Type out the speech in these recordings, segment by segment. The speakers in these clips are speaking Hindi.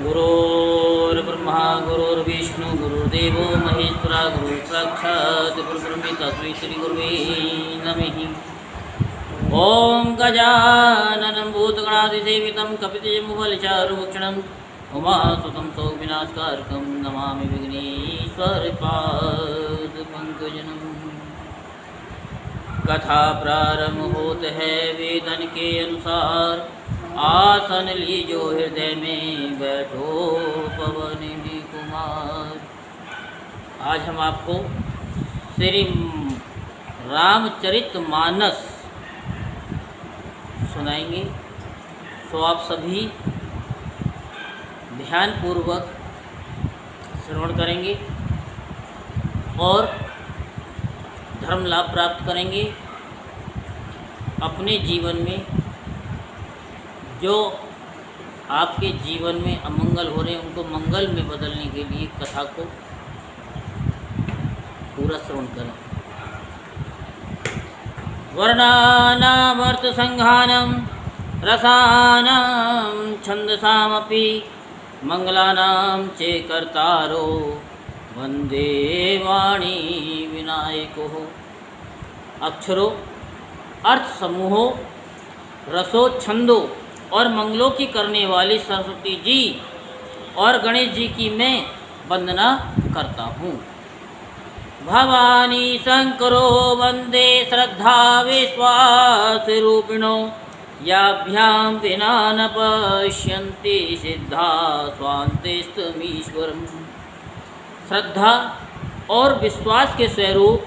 गुरुर्ब्रह्मा गुरुर्विष्णु गुरुदेवो महेश्वरा गुरु साक्षात् परब्रह्म तस्मै श्री गुरुवे नमः। ओम गजाननं भूतगणाधिसेवितं कपितजम्बुफलचारुभक्षणं उमासुतं सौविनाशकारकं नमामि विघ्नेश्वरपादपङ्कजम्। कथा प्रारंभ होत है वेदन के अनुसार, आसन लीजो हृदय में बैठो पवन में कुमार। आज हम आपको श्री रामचरितमानस सुनाएंगे, तो आप सभी ध्यानपूर्वक श्रवण करेंगे और धर्म लाभ प्राप्त करेंगे। अपने जीवन में जो आपके जीवन में अमंगल हो रहे हैं उनको मंगल में बदलने के लिए कथा को पूरा श्रवण करें। वर्णानामर्थ संघानं रसानां छंदसामपि मंगलानां चे कर्तारो वंदे वाणी विनायको। अक्षरों, अर्थ समूहों, रसों, छंदों और मंगलों की करने वाली सरस्वती जी और गणेश जी की मैं वंदना करता हूँ। भवानी शंकरो वंदे श्रद्धा विश्वास रूपिणो, याभ्यां विना न पश्यन्ति सिद्धा स्वान्तिस्तमीश्वरम्। श्रद्धा और विश्वास के स्वरूप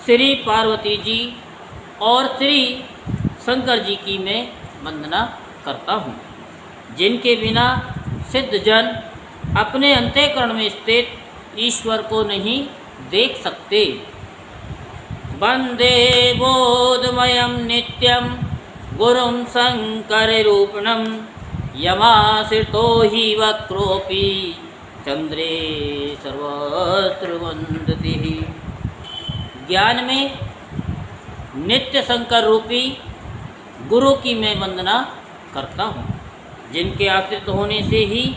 श्री पार्वती जी और श्री शंकर जी की मैं वंदना करता हूँ, जिनके बिना सिद्धजन अपने अंतःकरण में स्थित ईश्वर को नहीं देख सकते। वंदे बोधमयं नित्यं गुरुं शंकररूपिणं, यमाश्रितो हि वक्रोऽपि चंद्रे सर्वत्र वंदति। ज्ञान में नित्य शंकर रूपी गुरु की मैं वंदना करता हूँ, जिनके आश्रित होने से ही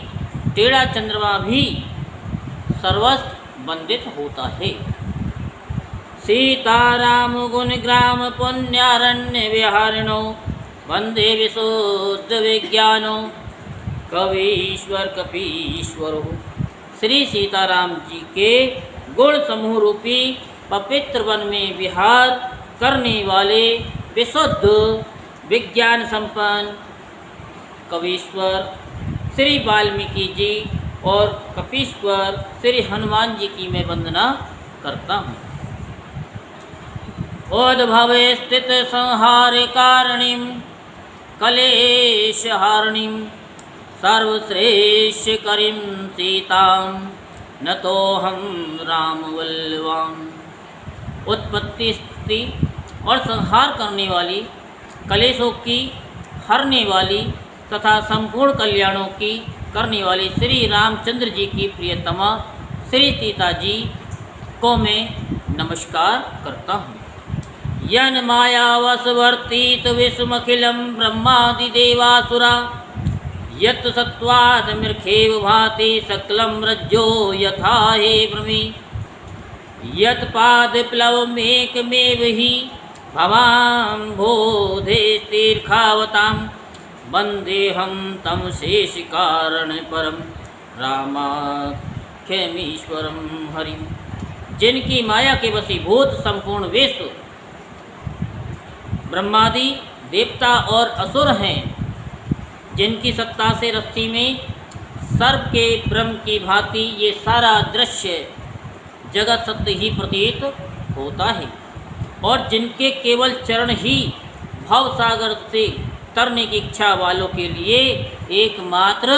टेढ़ा चंद्रमा भी सर्वस्व वंदित होता है। सीताराम गुण ग्राम पुण्यारण्य विहारिणो, वंदे विशुद्ध विज्ञानो कवीश्वर कपीश्वरो। श्री सीताराम जी के गुण समूह रूपी पवित्र वन में विहार करने वाले विशुद्ध विज्ञान संपन्न कवीश्वर श्री वाल्मीकि जी और कपीश्वर श्री हनुमान जी की मैं वंदना करता हूँ। उद्भवे स्थित संहार कारणीं कलेशहारिणीं, सर्वश्रेष्ठ करीं सीतां नतोऽहं रामवल्लभाम्। उत्पत्ति, स्थिति और संहार करने वाली, कलेशों की हरने वाली तथा संपूर्ण कल्याणों की करने वाली श्री रामचंद्र जी की प्रियतमा श्री सीता जी को मैं नमस्कार करता हूँ। यन मायावशवर्तीत विश्वमखिलं ब्रह्मादिदेवासुरा, यत् सत्त्वाद् मृखेव भाति सकलं रज्जो यथा हे भ्रमि, यत् पादप्लवमेकमेव हि भवाम्भोधेस्तीर्खावतां, वन्देऽहं तं शेषकारणपरं रामाख्यमीश्वरं हरिं। जिनकी माया के वशीभूत संपूर्ण विश्व ब्रह्मादि देवता और असुर हैं, जिनकी सत्ता से रस्सी में सर्प के ब्रह्म की भांति ये सारा दृश्य जगत सत्य ही प्रतीत होता है, और जिनके केवल चरण ही भवसागर से तरने की इच्छा वालों के लिए एकमात्र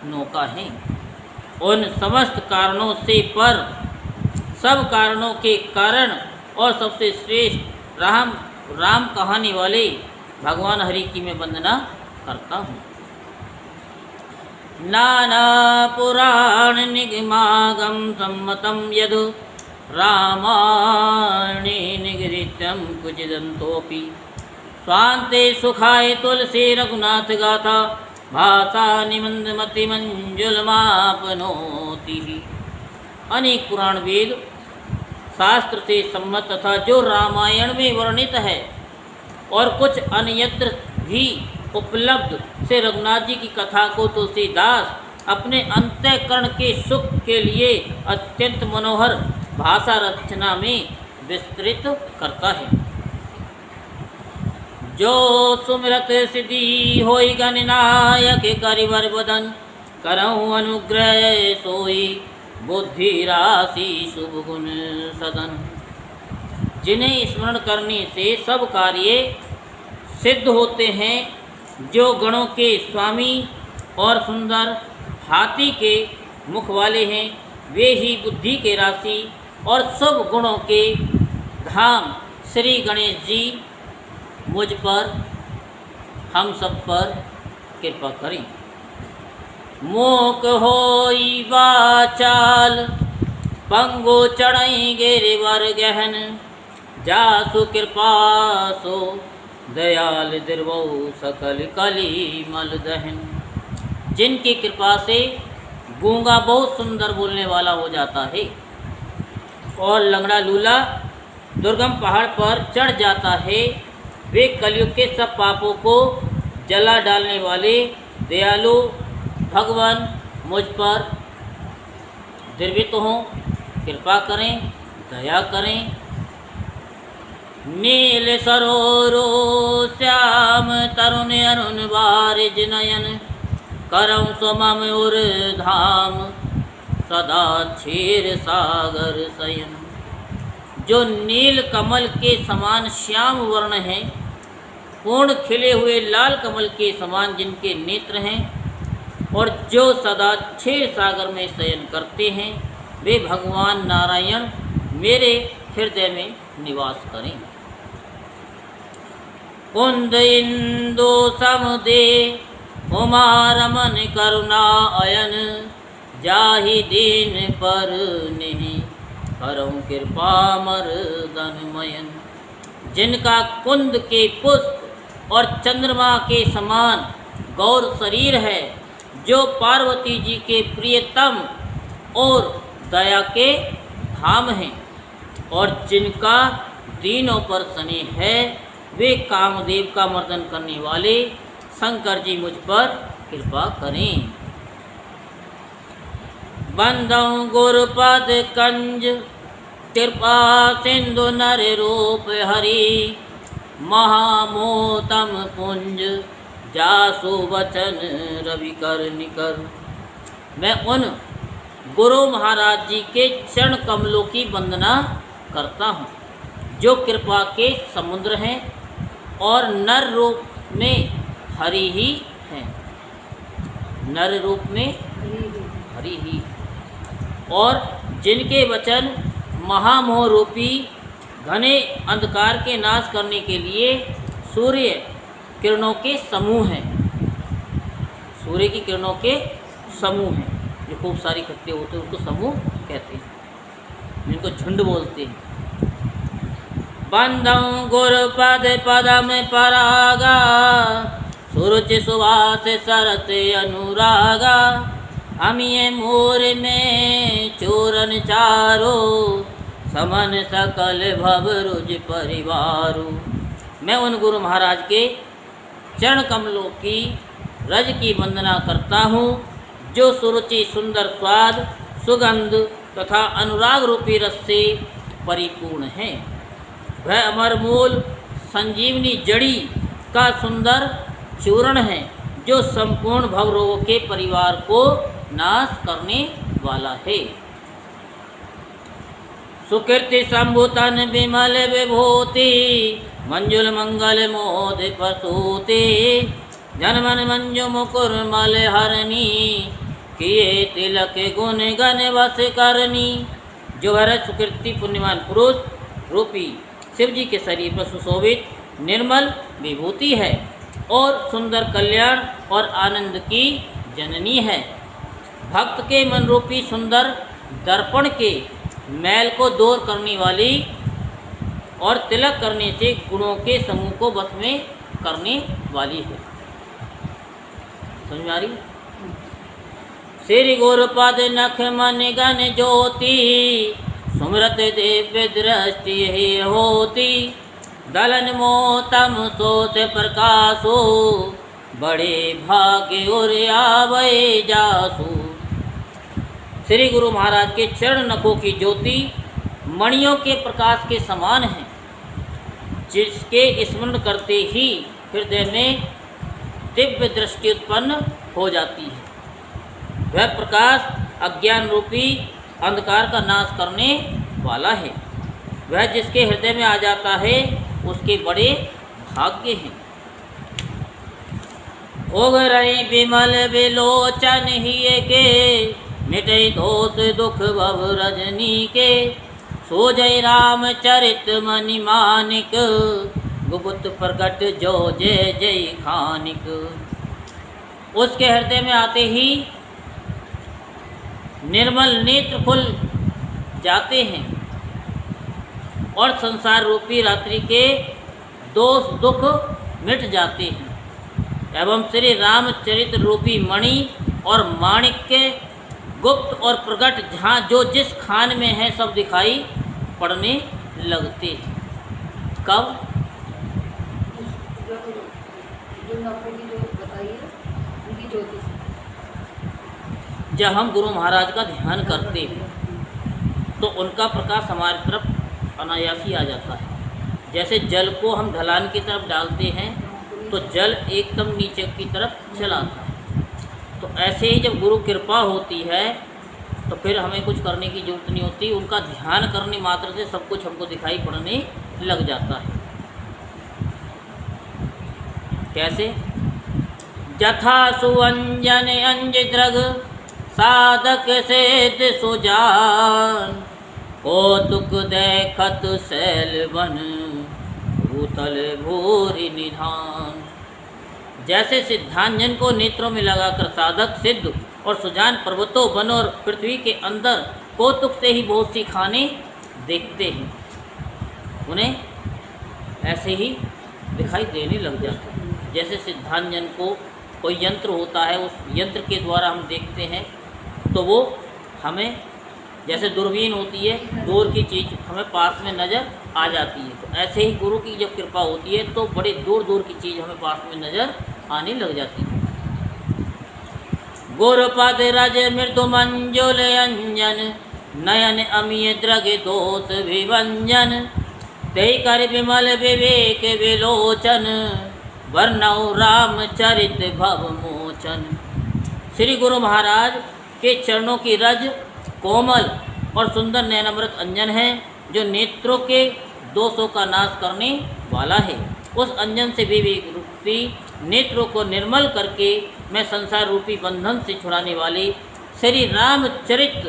नौका है। उन समस्त कारणों से पर सब कारणों के कारण और सबसे श्रेष्ठ राम कहानी वाले भगवान हरि की मैं वंदना करता हूँ। नाना पुराण निगमागम सम्मतं यदु, रामायणे निगृहीतं कुचिदन्तोऽपि, स्वान्ते सुखाय तुलसी रघुनाथ गाथा, भाषा निमंदमति मंजुलमापनोति। अनेक पुराण वेद शास्त्र से सम्मत तथा जो रामायण में वर्णित है और कुछ अन्यत्र भी उपलब्ध से रघुनाथ जी की कथा को तुलसीदास अपने अंतःकरण के सुख के लिए अत्यंत मनोहर भाषा रचना में विस्तृत करता है। जो सुमिरत सिद्धि होई गणनायक करिवर बदन, करऊँ अनुग्रह सोई बुद्धि राशि शुभ गुण सदन। जिन्हें स्मरण करने से सब कार्य सिद्ध होते हैं, जो गणों के स्वामी और सुंदर हाथी के मुख वाले हैं, वे ही बुद्धि के राशि और सब गुणों के धाम श्री गणेश जी मुझ पर हम सब पर कृपा करें। मोक होई वाचाल पंगो चढ़ई गिरिवर गहन, जासु कृपा सो दयाल दिर्वो सकल कली मल दहन। जिनकी कृपा से गूंगा बहुत सुंदर बोलने वाला हो जाता है और लंगड़ा लूला दुर्गम पहाड़ पर चढ़ जाता है, वे कलयुग के सब पापों को जला डालने वाले दयालु भगवान मुझ पर दीर्घित हों, कृपा करें, दया करें। नील सरोरो श्याम तरुण अरुण बारिज नयन, करम सोमम उर धाम सदा क्षीर सागर शयन। जो नील कमल के समान श्याम वर्ण है, पूर्ण खिले हुए लाल कमल के समान जिनके नेत्र हैं और जो सदा क्षीर सागर में शयन करते हैं, वे भगवान नारायण मेरे हृदय में निवास करें। कुंद इंदु समुदे उमा रमन करुणा अयन, जाहि दीन पर नहीं करऊँ कृपा मर्दनमयन। जिनका कुंद के पुष्प और चंद्रमा के समान गौर शरीर है, जो पार्वती जी के प्रियतम और दया के धाम हैं और जिनका दीनों पर स्नेह है, वे कामदेव का मर्दन करने वाले शंकर जी मुझ पर कृपा करें। बंदौ गुरुपद कंज कृपा सिंधु नर रूप हरि, महामोतम पुंज जासु वचन रवि कर निकर। मैं उन गुरु महाराज जी के चरण कमलों की वंदना करता हूँ, जो कृपा के समुद्र हैं और नर रूप में हरि ही हैं, नर रूप में हरि ही, और जिनके वचन महामोह रूपी घने अंधकार के नाश करने के लिए सूर्य किरणों के समूह हैं। सूर्य की किरणों के समूह हैं, जो खूब सारी इकट्ठे होते हैं उनको समूह कहते हैं, जिनको झुंड बोलते हैं। बंदौ गुरुपद पदम परागा, सुरुचि सुवास सरत अनुरागा। हमिये मोर में चोरन चारो, समन सकल भव रुज परिवारो। मैं उन गुरु महाराज के चरण कमलों की रज की वंदना करता हूँ, जो सुरुचि सुंदर स्वाद सुगंध तथा अनुराग रूपी रस से परिपूर्ण है। वह अमर मूल संजीवनी जड़ी का सुंदर चूर्ण है, जो संपूर्ण भवरोगों के परिवार को नाश करने वाला है। सुकीर्ति संभूतन विमल विभूति, मंजुल मंगल मोद प्रसूति। जनमन मंजु मुकुर मल हरणी, किए तिलक गुण गण वस करनी। जो भरत सुकीर्ति पुण्यवान पुरुष रूपी शिव जी के शरीर पर सुशोभित निर्मल विभूति है और सुंदर कल्याण और आनंद की जननी है। भक्त के मन रूपी सुंदर दर्पण के मैल को दूर करने वाली और तिलक करने से गुणों के समूह को वश में करने वाली है। समझ में आ रही है? श्री गुरुपद नख मन गण ज्योति, सुमरत दिव्य दृष्टि यही होती, दलन मोतम सोत प्रकाशो, बड़े भाग्य और आवे जासु। श्री गुरु महाराज के चरण नखों की ज्योति मणियों के प्रकाश के समान है, जिसके स्मरण करते ही हृदय में दिव्य दृष्टि उत्पन्न हो जाती है। वह प्रकाश अज्ञान रूपी अंधकार का नाश करने वाला है। वह जिसके हृदय में आ जाता है उसके बड़े भाग्य हैं। ओगरई विमल विलोचन ही के, मिटे दोष दुख भव रजनी के, सो जय राम चरित मणि मानिक, गुप्त प्रकट जो जय जय खानिक। उसके हृदय में आते ही निर्मल नेत्र खुल जाते हैं और संसार रूपी रात्रि के दोष दुख मिट जाते हैं एवं श्री रामचरित रूपी मणि और माणिक के गुप्त और प्रकट जहाँ जो जिस खान में है सब दिखाई पड़ने लगते हैं। कब? जब हम गुरु महाराज का ध्यान करते हैं तो उनका प्रकाश हमारी तरफ अनायासी आ जाता है। जैसे जल को हम ढलान की तरफ डालते हैं तो जल एकदम नीचे की तरफ चला आता है। तो ऐसे ही जब गुरु कृपा होती है तो फिर हमें कुछ करने की जरूरत नहीं होती, उनका ध्यान करने मात्र से सब कुछ हमको दिखाई पड़ने लग जाता है। कैसे? जथा सुअंजन अंज द्रग, साधक सेत सुजान, कौतुक देखत शैल वन, भूतल भूरि निधान। जैसे सिद्धांजन को नेत्रों में लगाकर साधक सिद्ध और सुजान पर्वतों वन और पृथ्वी के अंदर कौतुक से ही बहुत सी खाने देखते हैं, उन्हें ऐसे ही दिखाई देने लग जाता है। जैसे सिद्धांजन को कोई यंत्र होता है, उस यंत्र के द्वारा हम देखते हैं तो वो हमें, जैसे दूरबीन होती है, दूर की चीज़ हमें पास में नज़र आ जाती है। तो ऐसे ही गुरु की जब कृपा होती है तो बड़े दूर दूर की चीज़ हमें पास में नज़र आने लग जाती है। गुरुपद रज मृदु मंजुल अंजन, नयन अमीय द्रग दोष विभंजन, ते कर विमल विवेक विलोचन, वर्णौ रामचरित भव मोचन। श्री गुरु महाराज के चरणों की रज कोमल और सुंदर नयनामृत अंजन है, जो नेत्रों के दोषों का नाश करने वाला है। उस अंजन से विवेक रूपी नेत्रों को निर्मल करके मैं संसार रूपी बंधन से छुड़ाने वाले श्री रामचरित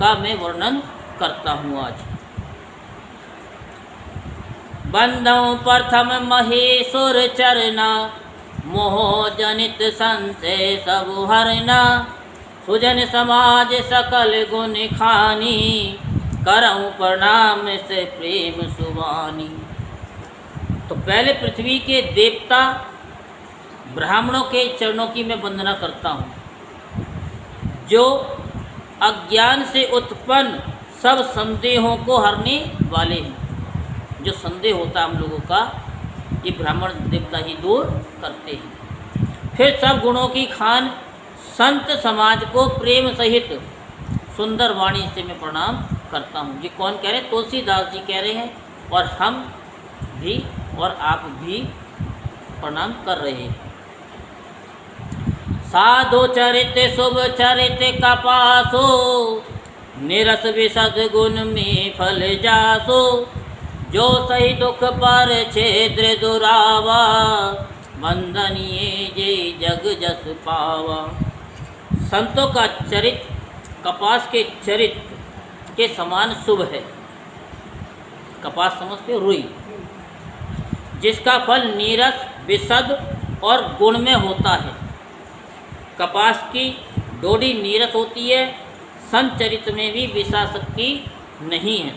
का मैं वर्णन करता हूँ आज। बंधौ प्रथम महेश्वर चरना, मोह जनित संशय सब हरना, सुजन समाज सकल गुण खानी, करऊं प्रणाम से प्रेम सुवानी। तो पहले पृथ्वी के देवता ब्राह्मणों के चरणों की मैं वंदना करता हूँ, जो अज्ञान से उत्पन्न सब संदेहों को हरने वाले हैं। जो संदेह होता है हम लोगों का, ये ब्राह्मण देवता ही दूर करते हैं। फिर सब गुणों की खान संत समाज को प्रेम सहित सुंदर वाणी से मैं प्रणाम करता हूँ। ये कौन कह रहे हैं? तुलसीदास जी कह रहे हैं, और हम भी और आप भी प्रणाम कर रहे हैं। साधु चरित शुभ चरित कपासो, निरस विशद गुण में फल जासो, जो सही दुख पर छेद्र दुरावा, बंधनिये जे जग जस पावा। संतों का चरित कपास के चरित के समान शुभ है। कपास समझते हो? रुई, जिसका फल नीरस विशद और गुण में होता है। कपास की डोडी नीरस होती है, संत चरित में भी विषाशक्ति नहीं है,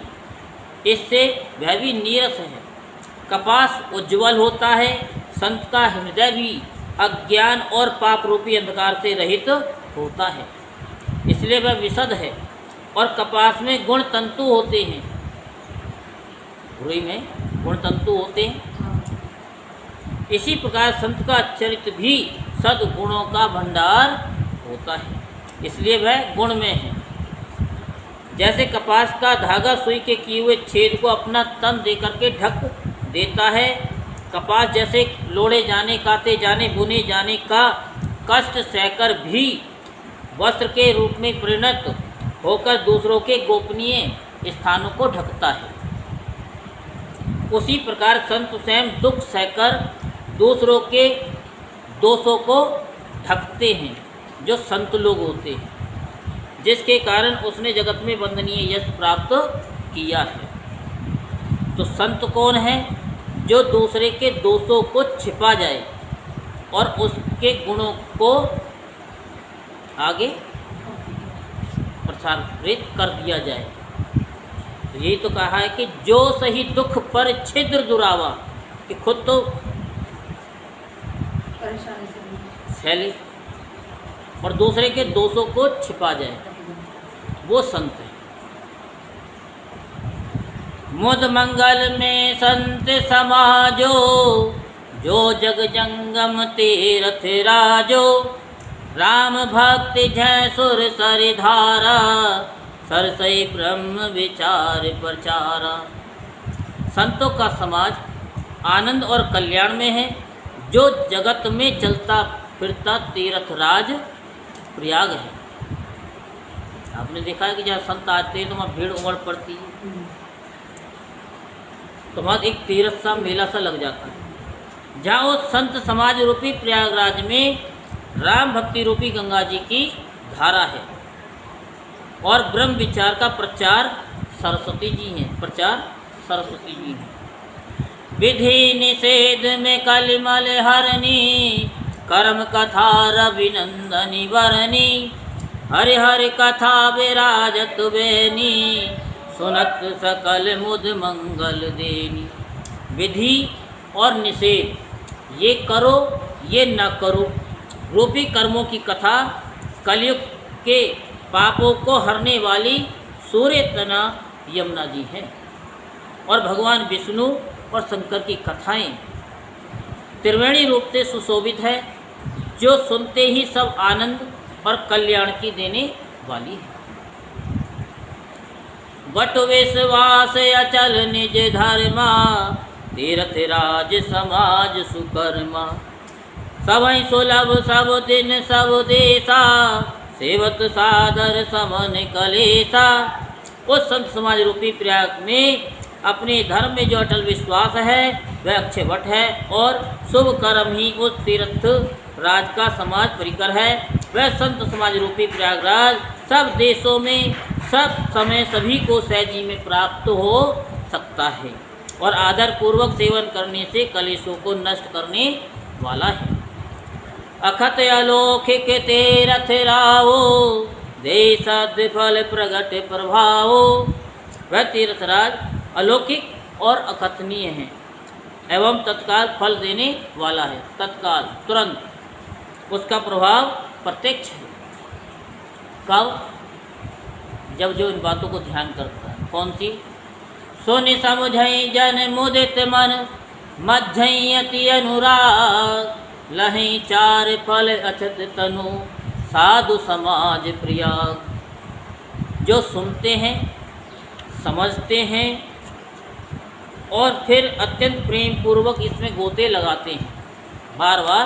इससे वह भी नीरस है। कपास उज्ज्वल होता है, संत का हृदय भी अज्ञान और पाप रूपी अंधकार से रहित होता है, इसलिए वह विशद है। और कपास में गुण तंतु होते हैं, रुई में गुण तंतु होते हैं। इसी प्रकार संत का चरित्र भी सद्गुणों का भंडार होता है, इसलिए वह गुण में है। जैसे कपास का धागा सुई के किए हुए छेद को अपना तन दे करके ढक देता है, कपास जैसे लोड़े जाने, काते जाने, बुने जाने का कष्ट सहकर भी वस्त्र के रूप में परिणत होकर दूसरों के गोपनीय स्थानों को ढकता है, उसी प्रकार संत स्वयं दुख सहकर दूसरों के दोषों को ढकते हैं, जो संत लोग होते हैं, जिसके कारण उसने जगत में वंदनीय यश प्राप्त किया है। तो संत कौन है? जो दूसरे के दोषों को छिपा जाए और उसके गुणों को आगे प्रसारित कर दिया जाए। तो यही तो कहा है कि जो सही दुख पर छिद्र दुरावा, कि खुद तो फैले और दूसरे के दोषों को छिपा जाए, वो संत है। मुद मंगल में संत समाजो, जो जग जंगम तीरथ राजो, राम भक्ति जय सुर सरिधारा, सरसई ब्रह्म विचार प्रचारा। संतों का समाज आनंद और कल्याण में है, जो जगत में चलता फिरता तीर्थराज प्रयाग है। आपने देखा है कि जहाँ संत आते हैं तो वहाँ भीड़ उमड़ पड़ती है, तो वहाँ एक तीर्थ सा मेला सा लग जाता है। जहाँ वो संत समाज रूपी प्रयागराज में राम भक्ति रूपी गंगा जी की धारा है और ब्रह्म विचार का प्रचार सरस्वती जी हैं, प्रचार सरस्वती जी हैं। विधि निषेध में कलिमल हरनी, कर्म कथा रविनंदनी वरनी, हरि हरि कथा विराजत बेनी, सुनत सकल मुद मंगल देनी। विधि और निषेध, ये करो ये न करो रूपी कर्मों की कथा कलयुग के पापों को हरने वाली सूर्य तना यमुना जी हैं। और भगवान विष्णु और शंकर की कथाएं त्रिवेणी रूप से सुशोभित है, जो सुनते ही सब आनंद और कल्याण की देने वाली है। बट विश्वास अचल निज धर्मा, तीर्थ राज समाज सुकर्मा, सबई सुलभ सब दिन सब देशा, सेवत सादर समन कलेसा। उस संत समाज रूपी प्रयाग में अपने धर्म में जो अटल विश्वास है वह अक्षय वट है, और शुभ कर्म ही उस तीर्थ राज का समाज परिकर है। वह संत समाज रूपी प्रयागराज सब देशों में सब समय सभी को सहजी में प्राप्त हो सकता है, और आदर पूर्वक सेवन करने से कलेशों को नष्ट करने वाला है। अखत अलौकिक तीरथ रावो, देश फल प्रगट प्रभावो। वह तीर्थराज अलौकिक और अकथनीय है एवं तत्काल फल देने वाला है, तत्काल तुरंत उसका प्रभाव प्रत्यक्ष है। कब? जब जो इन बातों को ध्यान करता है। कौन सी? सुनि समझई जन मुदित मन, मज्झयति अनुराग, लहि चार फल अछत तनु, साधु समाज प्रयाग। जो सुनते हैं, समझते हैं और फिर अत्यंत प्रेम पूर्वक इसमें गोते लगाते हैं, बार बार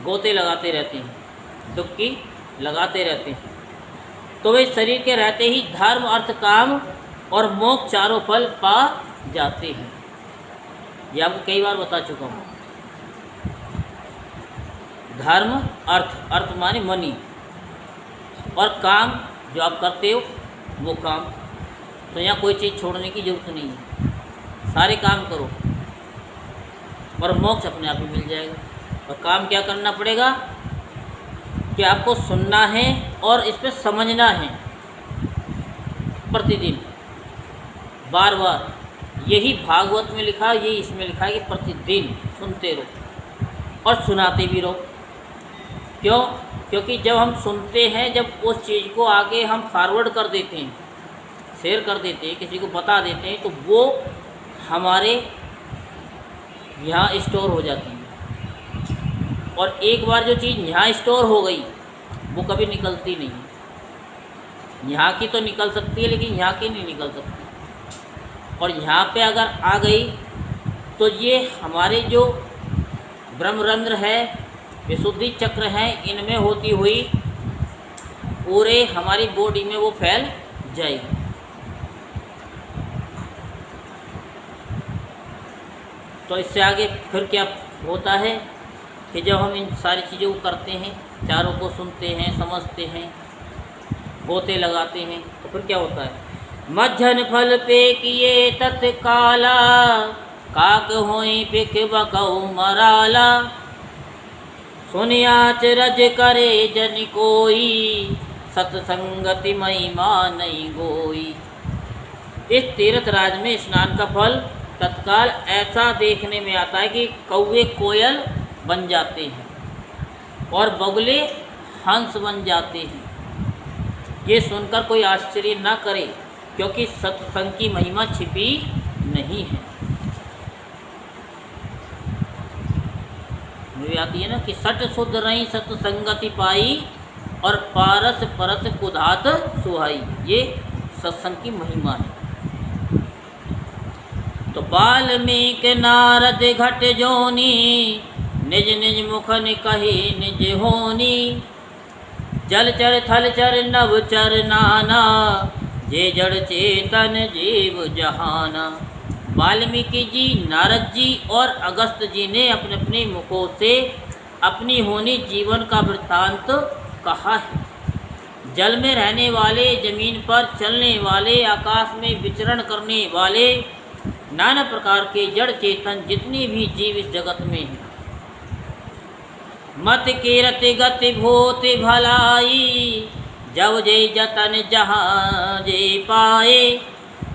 गोते लगाते रहते हैं, डुबकी लगाते रहते हैं, तो वे शरीर के रहते ही धर्म अर्थ काम और मोक्ष चारों फल पा जाते हैं। ये आपको कई बार बता चुका हूँ। धर्म अर्थ माने मनी, और काम जो आप करते हो वो काम। तो यहाँ कोई चीज़ छोड़ने की जरूरत नहीं है, सारे काम करो और मोक्ष अपने आप ही मिल जाएगा। और काम क्या करना पड़ेगा कि आपको सुनना है और इस पर समझना है प्रतिदिन, बार बार। यही भागवत में लिखा है, यही इसमें लिखा है कि प्रतिदिन सुनते रहो। और सुनाते भी रहो। क्यों? क्योंकि जब हम सुनते हैं, जब उस चीज़ को आगे हम फॉरवर्ड कर देते हैं, शेयर कर देते हैं, किसी को बता देते हैं, तो वो हमारे यहाँ स्टोर हो जाती है। और एक बार जो चीज़ यहाँ स्टोर हो गई वो कभी निकलती नहीं है। यहाँ की तो निकल सकती है लेकिन यहाँ की नहीं निकल सकती। और यहाँ पे अगर आ गई तो ये हमारे जो ब्रह्मरंध्र है, विशुद्धि चक्र हैं, इनमें होती हुई पूरे हमारी बॉडी में वो फैल जाएगी। तो इससे आगे फिर क्या होता है कि जब हम इन सारी चीज़ों को करते हैं, चारों को सुनते हैं, समझते हैं, गोते लगाते हैं, तो फिर क्या होता है? मज्जन फल पे किए तत्काला, काक होई पिक बकऊ मराला, सुनियाच रज करे जन कोई, सत्संगति महिमा नहीं गोई। इस तीर्थ राज में स्नान का फल तत्काल ऐसा देखने में आता है कि कौवे कोयल बन जाते हैं और बगुले हंस बन जाते हैं। ये सुनकर कोई आश्चर्य ना करे, क्योंकि सत्संग की महिमा छिपी नहीं है। मुझे आती है ना कि सट शुद्ध रही सत्संगति पाई, और पारस परस कुधात सुहाई। ये सत्संग की महिमा है। तो वाल्मीकि नारद घट जोनी, निज निज मुखन कही निज होनी, जलचर थलचर नवचर नाना, जे जड़ चेतन जीव जहाना। वाल्मीकि जी, नारद जी और अगस्त जी ने अपने अपने मुखों से अपनी होनी जीवन का वृत्तांत कहा है। जल में रहने वाले, जमीन पर चलने वाले, आकाश में विचरण करने वाले नाना प्रकार के जड़ चेतन जितने भी जीव इस जगत में हैं, मत कीरत गति भूति भलाई, जब जय जतन जहाँ जे पाए,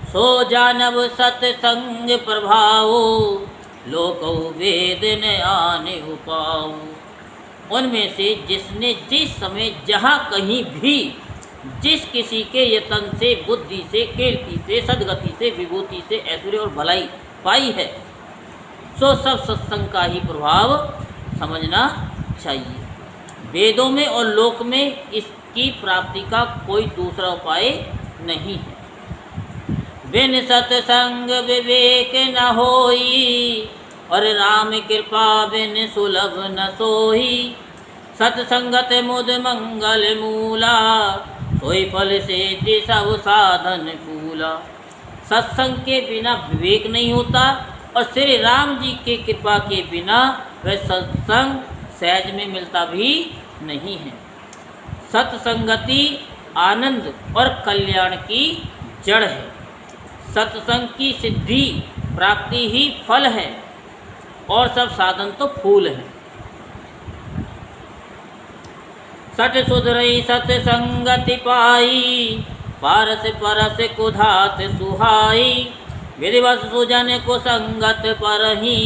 सो जानव सत्संग प्रभाओ, लोको वेद न आने उपाओ। उनमें से जिसने जिस समय जहाँ कहीं भी जिस किसी के यतन से, बुद्धि से, कीर्ति से, सदगति से, विभूति से ऐश्वर्य और भलाई पाई है, सो सब सत्संग का ही प्रभाव समझना चाहिए। वेदों में और लोक में इसकी प्राप्ति का कोई दूसरा उपाय नहीं है। बिन सत्संग विवेक न होई, और राम कृपा बिन सुलभ न सोई। सत्संगत मुद मंगल मूला, सोई फल से सब साधन फूला। सत्संग के बिना विवेक नहीं होता, और श्री राम जी के कृपा के बिना वह सत्संग सहज में मिलता भी नहीं है। सत्संगति आनंद और कल्याण की जड़ है। सत्संग की सिद्धि प्राप्ति ही फल है, और सब साधन तो फूल हैं। सट सुधरई सत्संगति पाई, पारस परस कुधात सुहाई। विधिवत सुजन को संगत परही,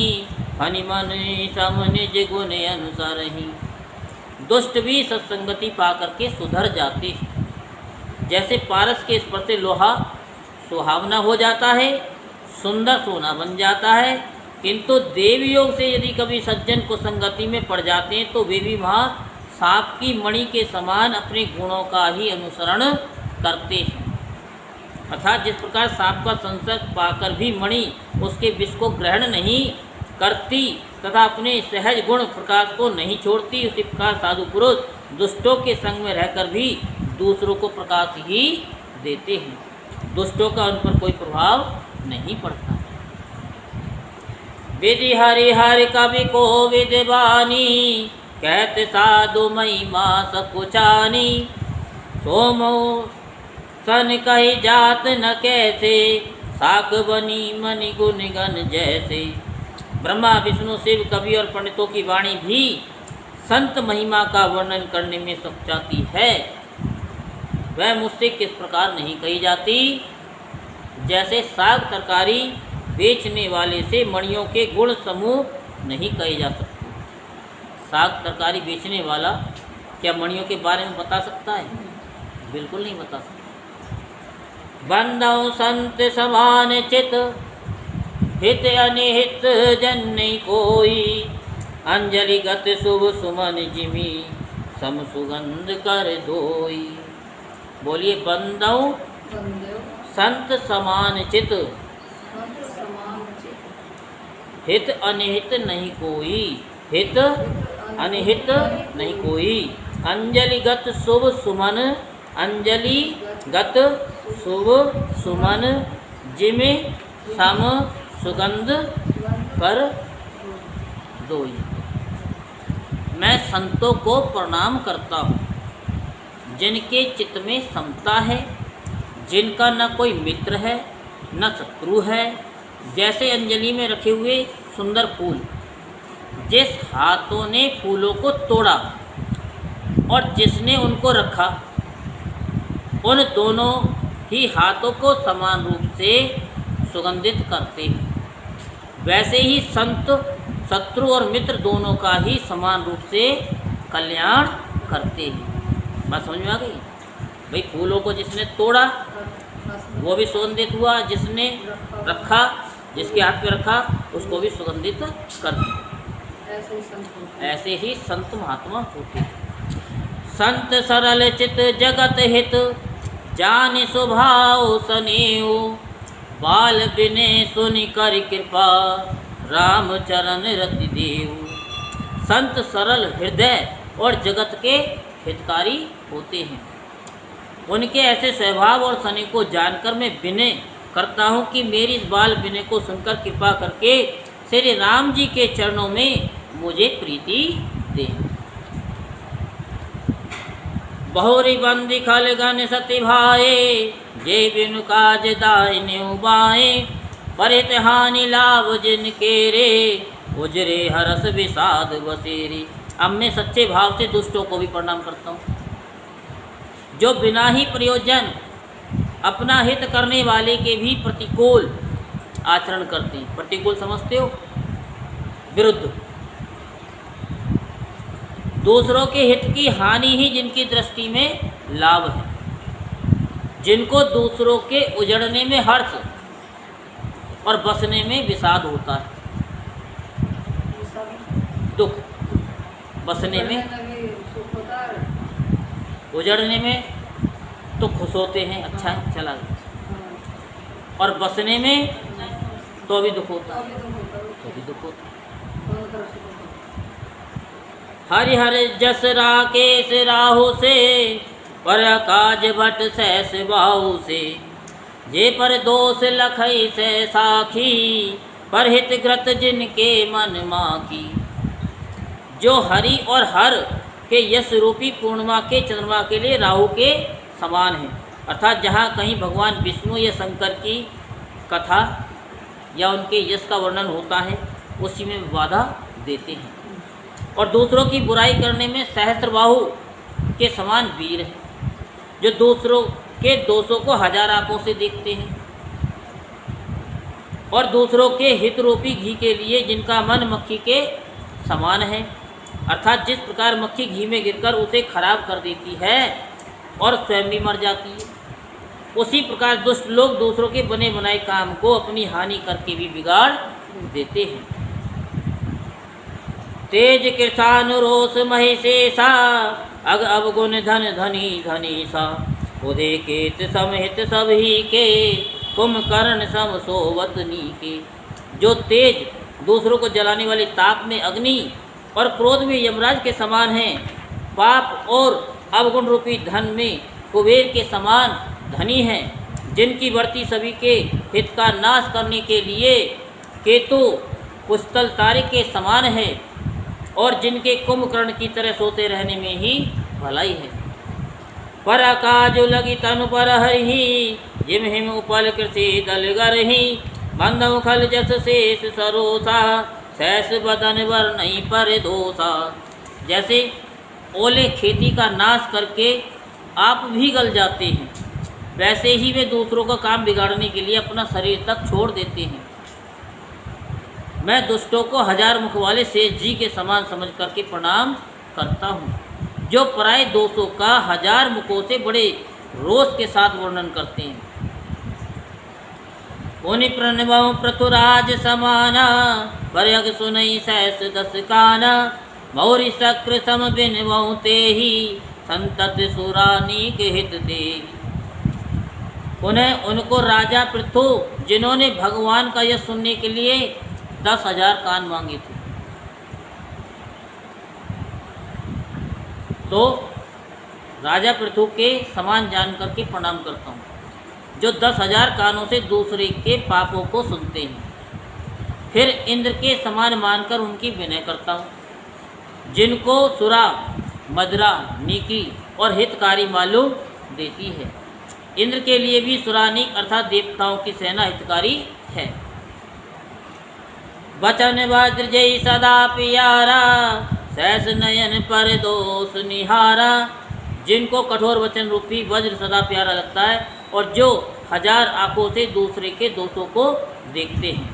फनि मन सम निज गुण अनुसरही। दुष्ट भी सत्संगति पा करके सुधर जाते हैं। जैसे पारस के स्पर्श से लोहा सुहावना हो जाता है, सुंदर सोना बन जाता है, किंतु देव योग से यदि कभी सज्जन को संगति में पड़ जाते हैं तो वे भी वहाँ सांप की मणि के समान अपने गुणों का ही अनुसरण करते हैं। अर्थात जिस प्रकार सांप का संसर्ग पाकर भी मणि उसके विष को ग्रहण नहीं करती तथा अपने सहज गुण प्रकाश को नहीं छोड़ती, उसी प्रकार साधु पुरुष दुष्टों के संग में रहकर भी दूसरों को प्रकाश ही देते हैं। दुष्टों का उन पर कोई प्रभाव नहीं पड़ता। विधि हरि हरि कवि को विद्वानी, कहते साधु महिमा सकुचानी। सोमो सन कही जात न कैसे, साक बनी मनि गुण गण जैसे। ब्रह्मा विष्णु शिव कवि और पंडितों की वाणी भी संत महिमा का वर्णन करने में सकुचाती है। वह मुझसे किस प्रकार नहीं कही जाती, जैसे साग तरकारी बेचने वाले से मणियों के गुण समूह नहीं कहे जा सकते। साग तरकारी बेचने वाला क्या मणियों के बारे में बता सकता है? बिल्कुल नहीं बता सकता। बंदौ संत समान चित, हित अनिहित जन नहीं कोई, अंजलि गत शुभ सुमन जिमी, सम सुगंध कर दोई। बोलिए, बंदौ संत समान चित, हित अनिहित नहीं कोई, हित अनिहित नहीं कोई, अंजलिगत शुभ सुमन, अंजलिगत शुभ सुमन, जिमे सम सुगंध कर दोई। मैं संतों को प्रणाम करता हूँ जिनके चित्त में समता है, जिनका न कोई मित्र है न शत्रु है। जैसे अंजलि में रखे हुए सुंदर फूल, जिस हाथों ने फूलों को तोड़ा और जिसने उनको रखा, उन दोनों ही हाथों को समान रूप से सुगंधित करते हैं। वैसे ही संत शत्रु और मित्र दोनों का ही समान रूप से कल्याण करते हैं। बात समझ में आ गई? भाई, फूलों को जिसने तोड़ा वो भी सुगंधित हुआ, जिसने रखा, जिसके हाथ पे रखा, उसको भी सुगंधित कर दिया। ऐसे ही संत महात्मा होते हैं। संत सरल चित जगत हित, जान स्वभाव सनेऊ, बाल बिने सुनि कर कृपा, राम चरण रति देव। संत सरल हृदय और जगत के हितकारी होते हैं। उनके ऐसे स्वभाव और सने को जानकर मैं विनय करता हूँ कि मेरी इस बाल विनय को सुनकर कृपा करके श्री राम जी के चरणों में मुझे प्रीति दे। बहुरी बंदी खल गन सती भाए, जय बिनु काज दाहिने उबाए, परित हानि लाभ जिनके रे, उजरे हरस विषाद बसेरे। अब मैं सच्चे भाव से दुष्टों को भी प्रणाम करता हूँ, जो बिना ही प्रयोजन अपना हित करने वाले के भी प्रतिकूल आचरण करते हैं। प्रतिकूल समझते हो? विरुद्ध। दूसरों के हित की हानि ही जिनकी दृष्टि में लाभ है, जिनको दूसरों के उजड़ने में हर्ष और बसने में विषाद होता है। दुख, बसने में, उजड़ने में तो खुश होते हैं, अच्छा है, चला गया। और बसने में तो भी दुख होता है, तो भी दुख होता है। हरि हरि जस राकेश राहु से, पर काज भट सहस बाहु से, जे पर दोष लखई से साखी, पर हित ग्रत जिनके मन माखी। जो हरि और हर के यश रूपी पूर्णिमा के चंद्रमा के लिए राहु के समान है, अर्थात जहाँ कहीं भगवान विष्णु या शंकर की कथा या उनके यश का वर्णन होता है, उसी में बाधा देते हैं। और दूसरों की बुराई करने में सहस्त्रबाहु के समान वीर है, जो दूसरों के दोषों को हजार आंखों से देखते हैं। और दूसरों के हित रूपी घी के लिए जिनका मन मक्खी के समान है, अर्थात जिस प्रकार मक्खी घी में गिरकर उसे खराब कर देती है और स्वयं भी मर जाती है, उसी प्रकार दुष्ट लोग दूसरों के बने बनाए काम को अपनी हानि करके भी बिगाड़ देते हैं। तेज कृषानुरोष महिषेषा, अग अवगुण धन धनी धनीषा, उदय केत समहित सभी के, कुंभकर्ण सम सोवतनी के। जो तेज दूसरों को जलाने वाली ताप में अग्नि और क्रोध में यमराज के समान हैं, पाप और अवगुण रूपी धन में कुबेर के समान धनी हैं, जिनकी बढ़ती सभी के हित का नाश करने के लिए केतु पुस्तल तारे के समान है, और जिनके कुंभकर्ण की तरह सोते रहने में ही भलाई है। पर अकाज लगी तनु पर हरि, जिम हिम उपल कृषि दल गरहि, बंधु खल जस शेष सरोसा, सहस बदन वर नहीं पर दोषा। जैसे ओले खेती का नाश करके आप भी गल जाते हैं, वैसे ही वे दूसरों का काम बिगाड़ने के लिए अपना शरीर तक छोड़ देते हैं। मैं दुष्टों को 1000 मुख वाले शेष जी के समान समझ करके प्रणाम करता हूँ, जो पराये दोषों का 1000 मुखों से बड़े रोष के साथ वर्णन करते हैं। उनि प्रणव पृथुराज समाना, परयग सुनई सहस दस काना, मौरी शक्र सम बिनवऊ तेहि, संतत सुरानीक हित दे। उन्हें उनको राजा पृथु, जिन्होंने भगवान का यश सुनने के लिए 10,000 कान मांगे थे, तो राजा पृथु के समान जान करके प्रणाम करता हूँ, जो 10,000 कानों से दूसरे के पापों को सुनते हैं। फिर इंद्र के समान मानकर उनकी विनय करता हूँ, जिनको सुरा, मदरा, नीकी और हितकारी मालूम देती है। इंद्र के लिए भी सुरानीक अर्थात देवताओं की सेना हितकारी है। वचन वज्र जय सदा प्यारा, सहस नयन पर दोष निहारा, जिनको कठोर वचन रूपी वज्र सदा प्यारा लगता है और जो 1000 आंखों से दूसरे के दोषों को देखते हैं।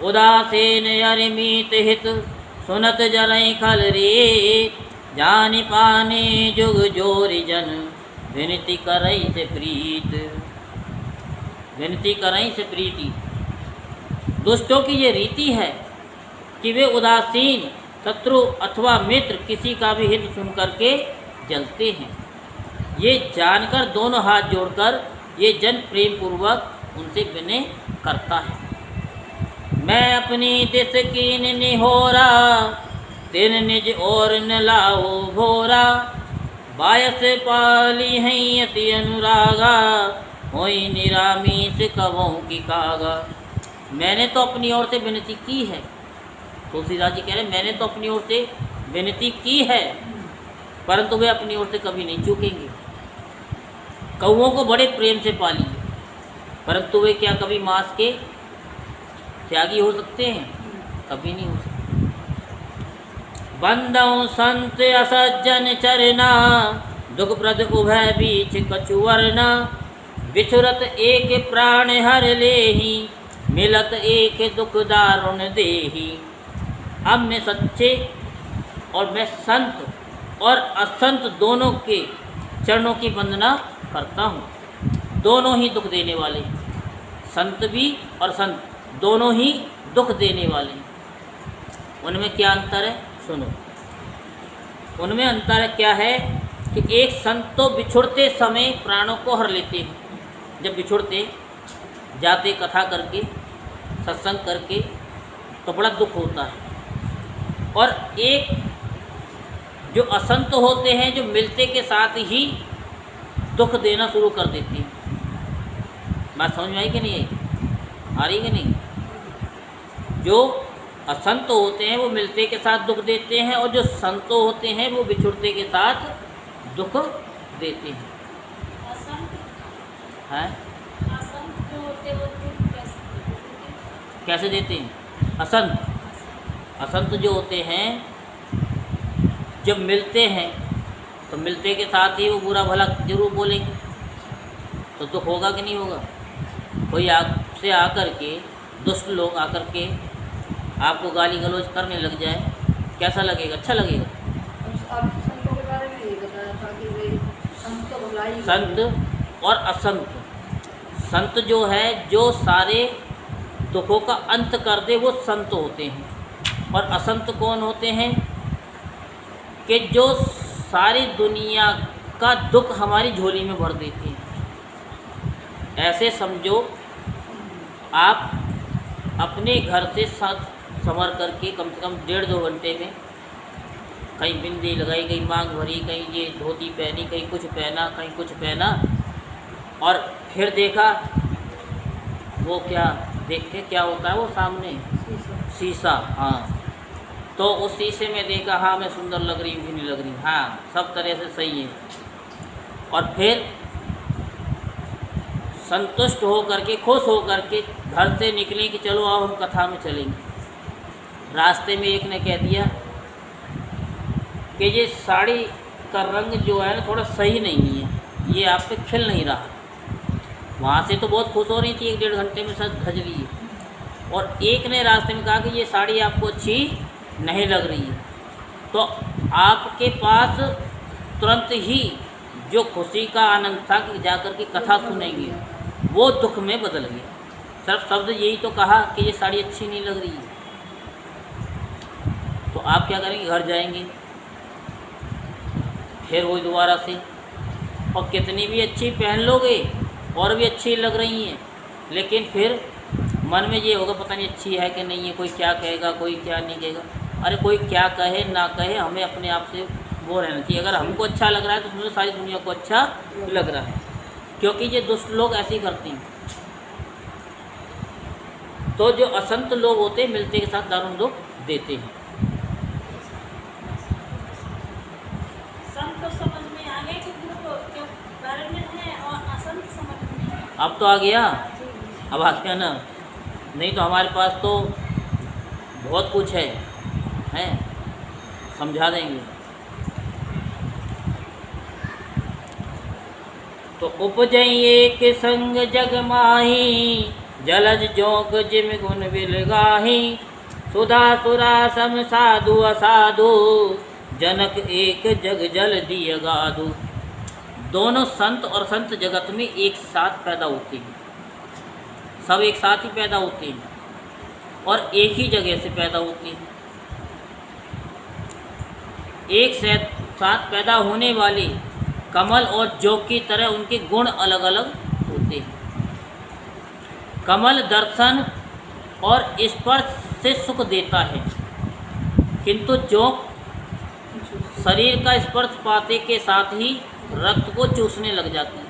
उदासीन अरिमित हित, सुनत जरई खल रे, जानि पाने जुग जोरि जन, विनती करई से प्रीत। विनती करई से प्रीति। दुष्टों की ये रीति है कि वे उदासीन, शत्रु अथवा मित्र किसी का भी हित सुन करके जलते हैं। ये जानकर दोनों हाथ जोड़कर ये जन प्रेम पूर्वक उनसे विनय करता है। मैं अपनी दिस कीन निहोरा, तिन निज और न लाओ भोरा, बायस पाली हैं अति अनुरागा, होई निरामीस कवों की कागा। मैंने तो अपनी ओर से विनती की है, तुलसीदास जी कह रहे मैंने तो अपनी ओर से विनती की है, परंतु वे अपनी ओर से कभी नहीं चूकेंगे। कौओं को बड़े प्रेम से पाली, परंतु वे क्या कभी मांस के त्यागी हो सकते हैं? कभी नहीं हो सकते। बंदों संत असज्जन चरना, दुख प्रद उभय बीच कछुवरना, बिछुरत एक प्राण हर लेहि, मिलत एक दुख दारुण देहि। अब मैं सच्चे और मैं संत और असंत दोनों के चरणों की वंदना करता हूँ। दोनों ही दुख देने वाले, संत भी और संत दोनों ही दुख देने वाले। उनमें क्या अंतर है? सुनो, उनमें अंतर क्या है कि एक संत तो बिछुड़ते समय प्राणों को हर लेते हैं। जब बिछुड़ते जाते कथा करके, सत्संग करके, तो बड़ा दुख होता है। और एक जो असंत होते हैं, जो मिलते के साथ ही दुख देना शुरू कर देते हैं। बात समझ में आई कि नहीं आई? आ रही कि नहीं? जो असंत होते हैं वो मिलते के साथ दुख देते हैं, और जो संत होते हैं वो बिछुड़ते के साथ दुख देते हैं। असंत जो होते हैं वो कैसे देते हैं? असंत जो होते हैं, जब मिलते हैं तो मिलते के साथ ही वो बुरा भला जरूर बोलेंगे, तो दुख होगा कि नहीं होगा? कोई आपसे आकर के, दुष्ट लोग आकर के आपको गाली गलौज करने लग जाए, कैसा लगेगा? अच्छा लगेगा? संतों के बारे में ये बताया था कि वे संत तो भलाई, संत और असंत। संत जो है, जो सारे दुखों का अंत कर दे, वो संत होते हैं। और असंत कौन होते हैं? कि जो सारी दुनिया का दुख हमारी झोली में भर देते हैं। ऐसे समझो, आप अपने घर से संवर करके कम से कम 1.5-2 घंटे में कहीं बिंदी लगाई, कहीं मांग भरी, कहीं ये धोती पहनी, कहीं कुछ पहना, कहीं कुछ पहना, और फिर देखा वो क्या देखते क्या होता है? वो सामने शीशा। हाँ, तो उस शीशे में देखा, हाँ मैं सुंदर लग रही हूँ कि नहीं लग रही, हाँ सब तरह से सही है। और फिर संतुष्ट हो करके, खुश हो करके घर से निकले कि चलो आओ हम कथा में चलेंगे। रास्ते में एक ने कह दिया कि ये साड़ी का रंग जो है ना थोड़ा सही नहीं है, ये आप पे खिल नहीं रहा। वहाँ से तो बहुत खुश हो रही थी, 1-1.5 घंटे में सब धज लिए। और एक ने रास्ते में कहा कि ये साड़ी आपको अच्छी नहीं लग रही है, तो आपके पास तुरंत ही जो खुशी का आनंद था कि जाकर के कथा सुनेंगे, वो दुख में बदल गया। सिर्फ शब्द यही तो कहा कि ये साड़ी अच्छी नहीं लग रही है, तो आप क्या करेंगे? घर जाएंगे, फिर वही दोबारा से, और कितनी भी अच्छी पहन लोगे और भी अच्छी लग रही हैं, लेकिन फिर मन में ये होगा पता नहीं अच्छी है कि नहीं है, कोई क्या कहेगा, कोई क्या नहीं कहेगा। अरे कोई क्या कहे ना कहे, हमें अपने आप से वो रहना चाहिए। अगर हमको अच्छा लग रहा है तो समझो सारी दुनिया को अच्छा लग रहा है, क्योंकि ये दुष्ट लोग ऐसे ही करते हैं। तो जो असंत लोग होते हैं मिलते के साथ दारुण लोग देते हैं। संत तो समझ में आ गया कि गुरु के बारे में है और असंत समझ में है। अब तो आ गया, अब आ गया ना, नहीं तो हमारे पास तो बहुत कुछ है, समझा देंगे। तो उपजई एक संग जग माही, जलज जोग जिम गुण बिल गाही। सुधा सुरा सम साधु असाधु, जनक एक जग जल दिय गाधु। दोनों संत और संत जगत में एक साथ पैदा होते हैं, सब एक साथ ही पैदा होते हैं और एक ही जगह से पैदा होते हैं। एक साथ पैदा होने वाले कमल और जोग की तरह उनके गुण अलग अलग होते हैं। कमल दर्शन और स्पर्श से सुख देता है, किंतु जोग शरीर का स्पर्श पाते के साथ ही रक्त को चूसने लग जाती है।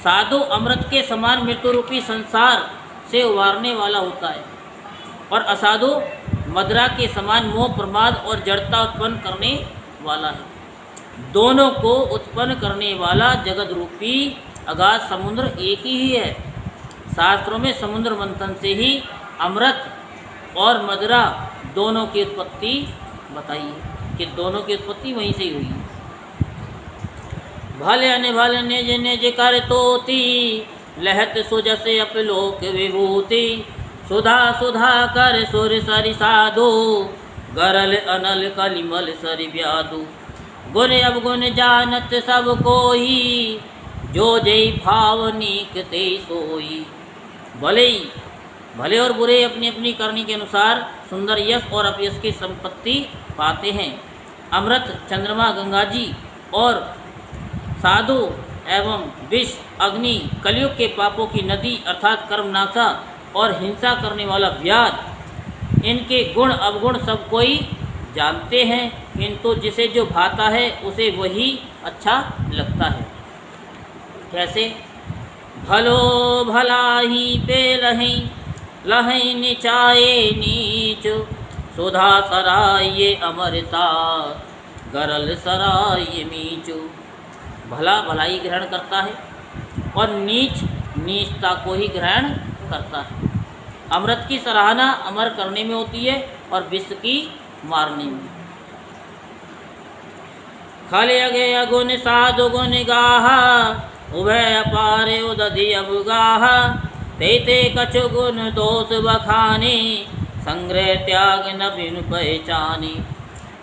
साधु अमृत के समान मृत्यु रूपी संसार से उबारने वाला होता है, और असाधु मदिरा के समान मोह प्रमाद और जड़ता उत्पन्न करने वाला है। दोनों को उत्पन्न करने वाला जगत रूपी अगाध समुद्र एक ही है। शास्त्रों में समुद्र मंथन से ही अमृत और मदिरा दोनों की उत्पत्ति बताई है कि दोनों की उत्पत्ति वहीं से ही हुई है। भले अनिभल निज निज कर तोती, लहत सुजसे अपलोक विभूति। सुधा सुधा कर सुर सरि साधु, गरल अनल कलिमल सरि व्याधु। गुण अवगुण जानत सब कोई, जो जय भाव नीक ते सोई। भले और बुरे अपनी अपनी करनी के अनुसार सुंदर यश और अपयश की संपत्ति पाते हैं। अमृत चंद्रमा गंगा जी और साधु एवं विष अग्नि कलयुग के पापों की नदी अर्थात कर्मनाशा और हिंसा करने वाला व्याध, इनके गुण अवगुण सब कोई जानते हैं, किंतु जिसे जो भाता है उसे वही अच्छा लगता है। कैसे? भलो भला ही पे लही, लही निचाए नीच। सुधा सराय अमरता, गरल सराय मीचू। भला भलाई ग्रहण करता है और नीच नीचता को ही ग्रहण करता है। अमृत की सराहना अमर करने में होती है और विष की मारने में। खले अगे अगुन साधु गुण गाहा, उभय अपारे उदधि अवगाहा। ते ते कछु गुण दोष बखाने, संग्रह त्याग न बिनु पहचाने।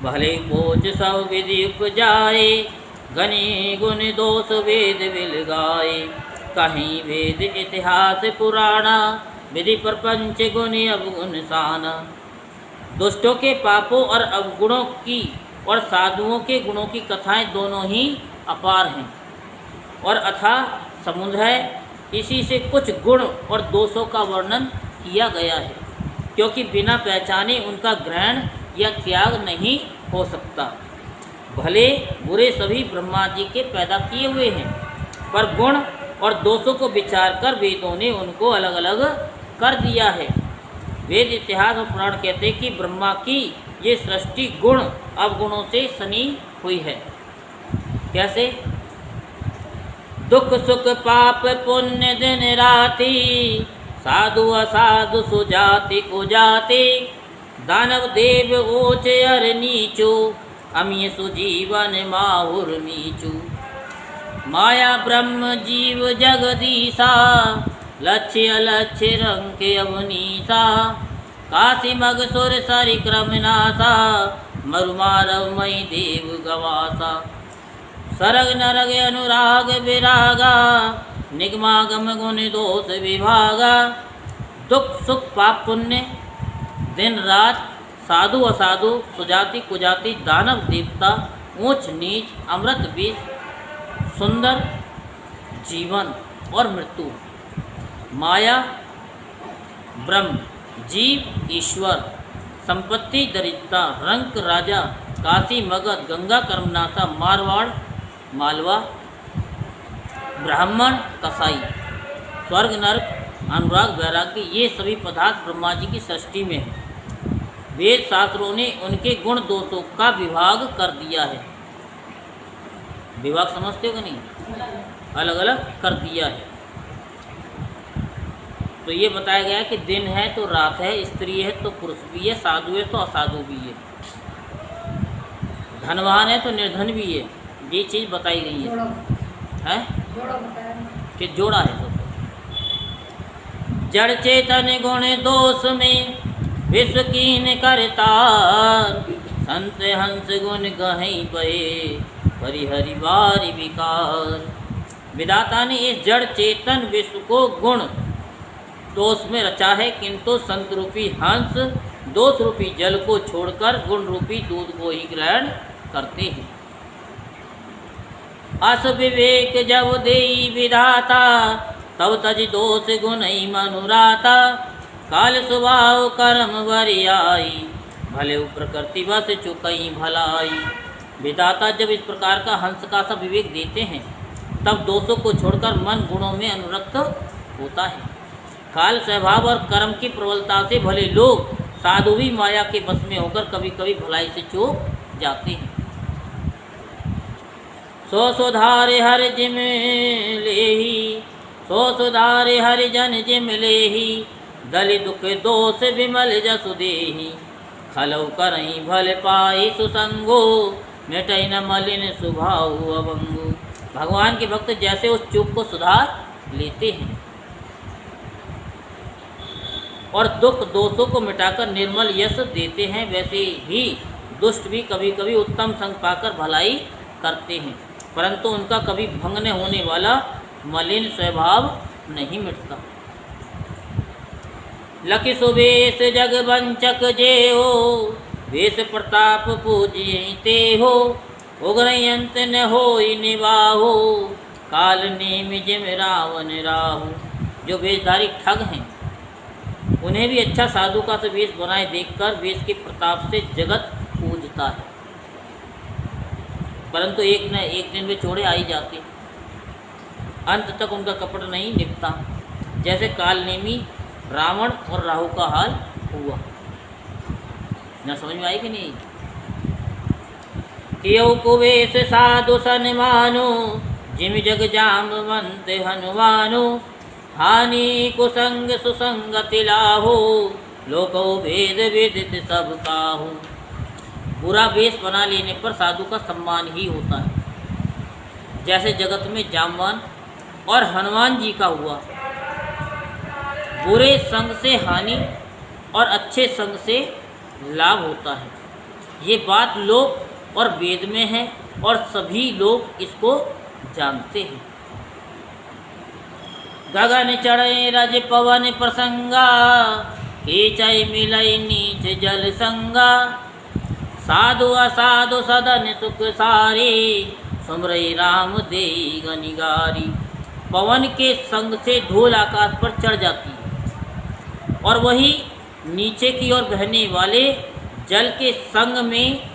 भले पोच सब विधि उपजाए, गणे गुण दोष वेद विल गाए। कहीं वेद इतिहास पुराणा, विधि प्रपंच गुण अवगुण साना। दुष्टों के पापों और अवगुणों की और साधुओं के गुणों की कथाएं दोनों ही अपार हैं और अथाह समुद्र है। इसी से कुछ गुण और दोषों का वर्णन किया गया है, क्योंकि बिना पहचाने उनका ग्रहण या त्याग नहीं हो सकता। भले बुरे सभी ब्रह्मा जी के पैदा किए हुए हैं, पर गुण और दोषों को विचार कर वेदों ने उनको अलग अलग कर दिया है। वेद इतिहास और पुराण कहते हैं कि ब्रह्मा की ये सृष्टि गुण अवगुणों से सनी हुई है। कैसे? दुख सुख पाप पुण्य दिन राति, साधु असाधु सुजाति कुजाति। दानव देव ऊंच अर नीचू, अमीय सुजीवन माहुर मीचू। माया ब्रह्म जीव जगदीशा, लक्ष्य अलक्ष्य रंग के अवनीसा, काशी मग सुर सरि क्रम नासा, मरुमारव मई देव गवासा। सरग नरग अनुराग विरागा, निगमागम गुण दोष विभागा। दुख सुख पाप पुण्य दिन रात, साधु असाधु, सुजाति कुजाति, दानव देवता, ऊंच नीच, अमृत विष, सुंदर जीवन और मृत्यु, माया ब्रह्म, जीव ईश्वर, संपत्ति दरिद्रता, रंक राजा, काशी मगध, गंगा कर्मनाशा, मारवाड़ मालवा, ब्राह्मण कसाई, स्वर्ग नरक, अनुराग वैराग्य, ये सभी पदार्थ ब्रह्मा जी की सृष्टि में है। वेद शास्त्रों ने उनके गुण दोषों का विभाग कर दिया है। विभाग समझते हो कि नहीं? अलग अलग कर दिया है। तो ये बताया गया है कि दिन है तो रात है, स्त्री है तो पुरुष भी है, साधु है तो असाधु भी है, धनवान है तो निर्धन भी है। ये चीज़ बताई गई है। हैं? जोड़ा बताया ना। कि जोड़ा है तो जड़ चेतन गुण दोष में विश्व कीन करतार, संत हंस गुण गहीं पे परिहरि बारी विकार। विधाता ने इस जड़ चेतन विश्व को गुण दोष में रचा है, किंतु संत रूपी हंस दोष रूपी जल को छोड़कर गुण रूपी दूध को ही ग्रहण करते हैं। अस विवेक जब देई विधाता, तब तज दोष गुण मनुराता। काल स्वभाव कर्म वरियाई, भले प्रकृति बस चुकई भलाई। विधाता जब इस प्रकार का हंस का सा विवेक देते हैं, तब दोषों को छोड़कर मन गुणों में अनुरक्त होता है। काल स्वभाव और कर्म की प्रबलता से भले लोग साधु भी माया के बस में होकर कभी कभी भलाई से चूक जाते हैं। सो सुधारे हर जिम लेही, सो सुधारे हर जन जिम लेही। दलि दुख दोष विमल जसु देही, खलौ करई भल पाई सुसंगो। मिटई न मलिन सुभाव अवंगो। भगवान के भक्त जैसे उस चूक को सुधार लेते हैं और दुख दोषों को मिटाकर निर्मल यश देते हैं, वैसे ही दुष्ट भी कभी कभी उत्तम संग पाकर भलाई करते हैं, परंतु उनका कभी भंग न होने वाला मलिन स्वभाव नहीं मिटता। लखि सुबेश जग वंचक जे हो, वेश प्रताप पूजिए ते हो। उग्रई अंत न होई निवाहो, काल नेम जिम रावण राहु। जो वेशधारी ठग हैं, उन्हें भी अच्छा साधु का तो वेश बनाए देखकर वेश के प्रताप से जगत पूजता है, परंतु एक न एक दिन वे चोड़े आ ही जाते, अंत तक उनका कपट नहीं निपटा। जैसे कालनेमी रावण और राहु का हाल हुआ। न समझ में आई कि नहीं? कियो कुवेश साधु सन्मानो, जिम जग जामवंत हनुमानो। हानि कुसंग सुसंगति लाहो, लोको भेद विदित सब काहू। बुरा वेश बना लेने पर साधु का सम्मान ही होता है, जैसे जगत में जामवान और हनुमान जी का हुआ। बुरे संग से हानि और अच्छे संग से लाभ होता है। ये बात लोक और वेद में है और सभी लोग इसको जानते हैं। गगन चढ़े रज पवन प्रसंगा, कीचय मिलई नीच जल संगा। साधु असाधु सदन सुख सारे, सुमरई राम देई गनिगारी। पवन के संग से धूल आकाश पर चढ़ जाती है और वही नीचे की ओर बहने वाले जल के संग में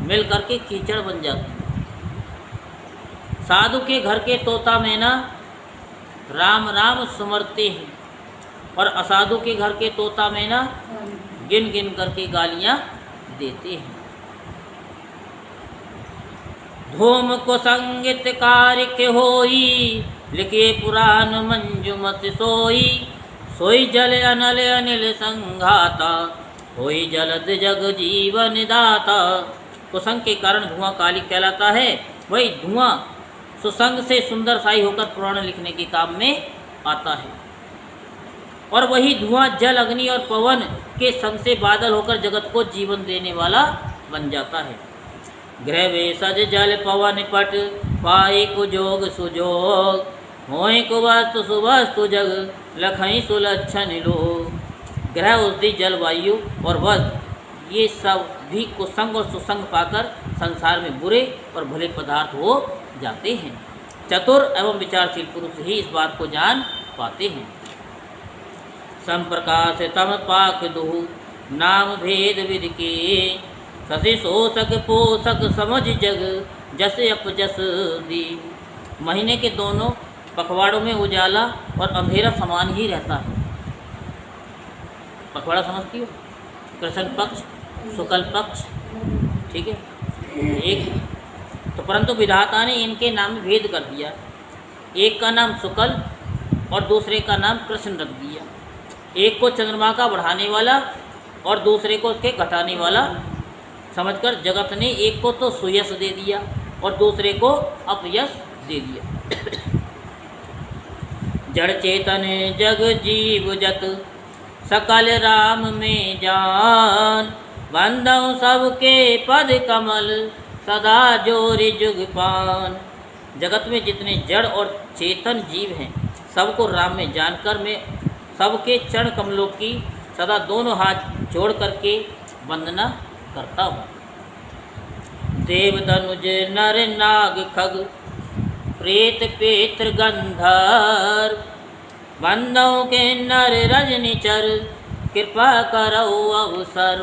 मिल करके कीचड़ बन जाती है। साधु के घर के तोता मैना राम राम सुमरते हैं और असाधु के घर के तोता मैना गिन गिन करके गालियां देते हैं। धूम को संगीत कार्य होई, लिखे पुराण मंजुमत सोई। सोई जल अनल अनिल संघाता, होई जलद जग जीवन दाता। कुसंग के कारण धुआं काली कहलाता है, वही धुआं सुसंग से सुंदर साई होकर पुराण लिखने के काम में आता है। और वही धुआं जल अग्नि और पवन के संग से बादल होकर जगत को जीवन देने वाला बन जाता है। ग्रह वे सज जल पवन पट पाई कुजोग सुजोग होय कुवस्तु सुवस्तु जग लखई सुलक्षण लोग। ग्रह औषधि जलवायु और वस्त्र ये सब भी कुसंग और सुसंग पाकर संसार में बुरे और भले पदार्थ हो जाते हैं। चतुर एवं विचारशील पुरुष ही इस बात को जान पाते हैं। संप्रकाश तम पाक दुहु नाम भेद विधि के ससी शोषक पोषक समझ जग जस अपजस दी। महीने के दोनों पखवाड़ों में उजाला और अंधेरा समान ही रहता है। पखवाड़ा समझती हो? कृष्ण पक्ष, शुक्ल पक्ष, ठीक है, एक तो परंतु विधाता ने इनके नाम में भेद कर दिया। एक का नाम शुक्ल और दूसरे का नाम कृष्ण रख दिया। एक को चंद्रमा का बढ़ाने वाला और दूसरे को उसके घटाने वाला समझकर जगत ने एक को तो सुयश दे दिया और दूसरे को अपयश दे दिया। जड़ चेतन जग जीव जत सकल राम में जान बंदौ सबके पद कमल सदा जोरि जुग पान। जगत में जितने जड़ और चेतन जीव हैं सबको राम में जानकर मैं सबके चरण कमलों की सदा दोनों हाथ जोड़ करके वंदना करता हूँ। देव धनुज नर नाग खग प्रेत पेत्र गंधर्व बंदों के नर रजनीचर कृपा करो अवसर।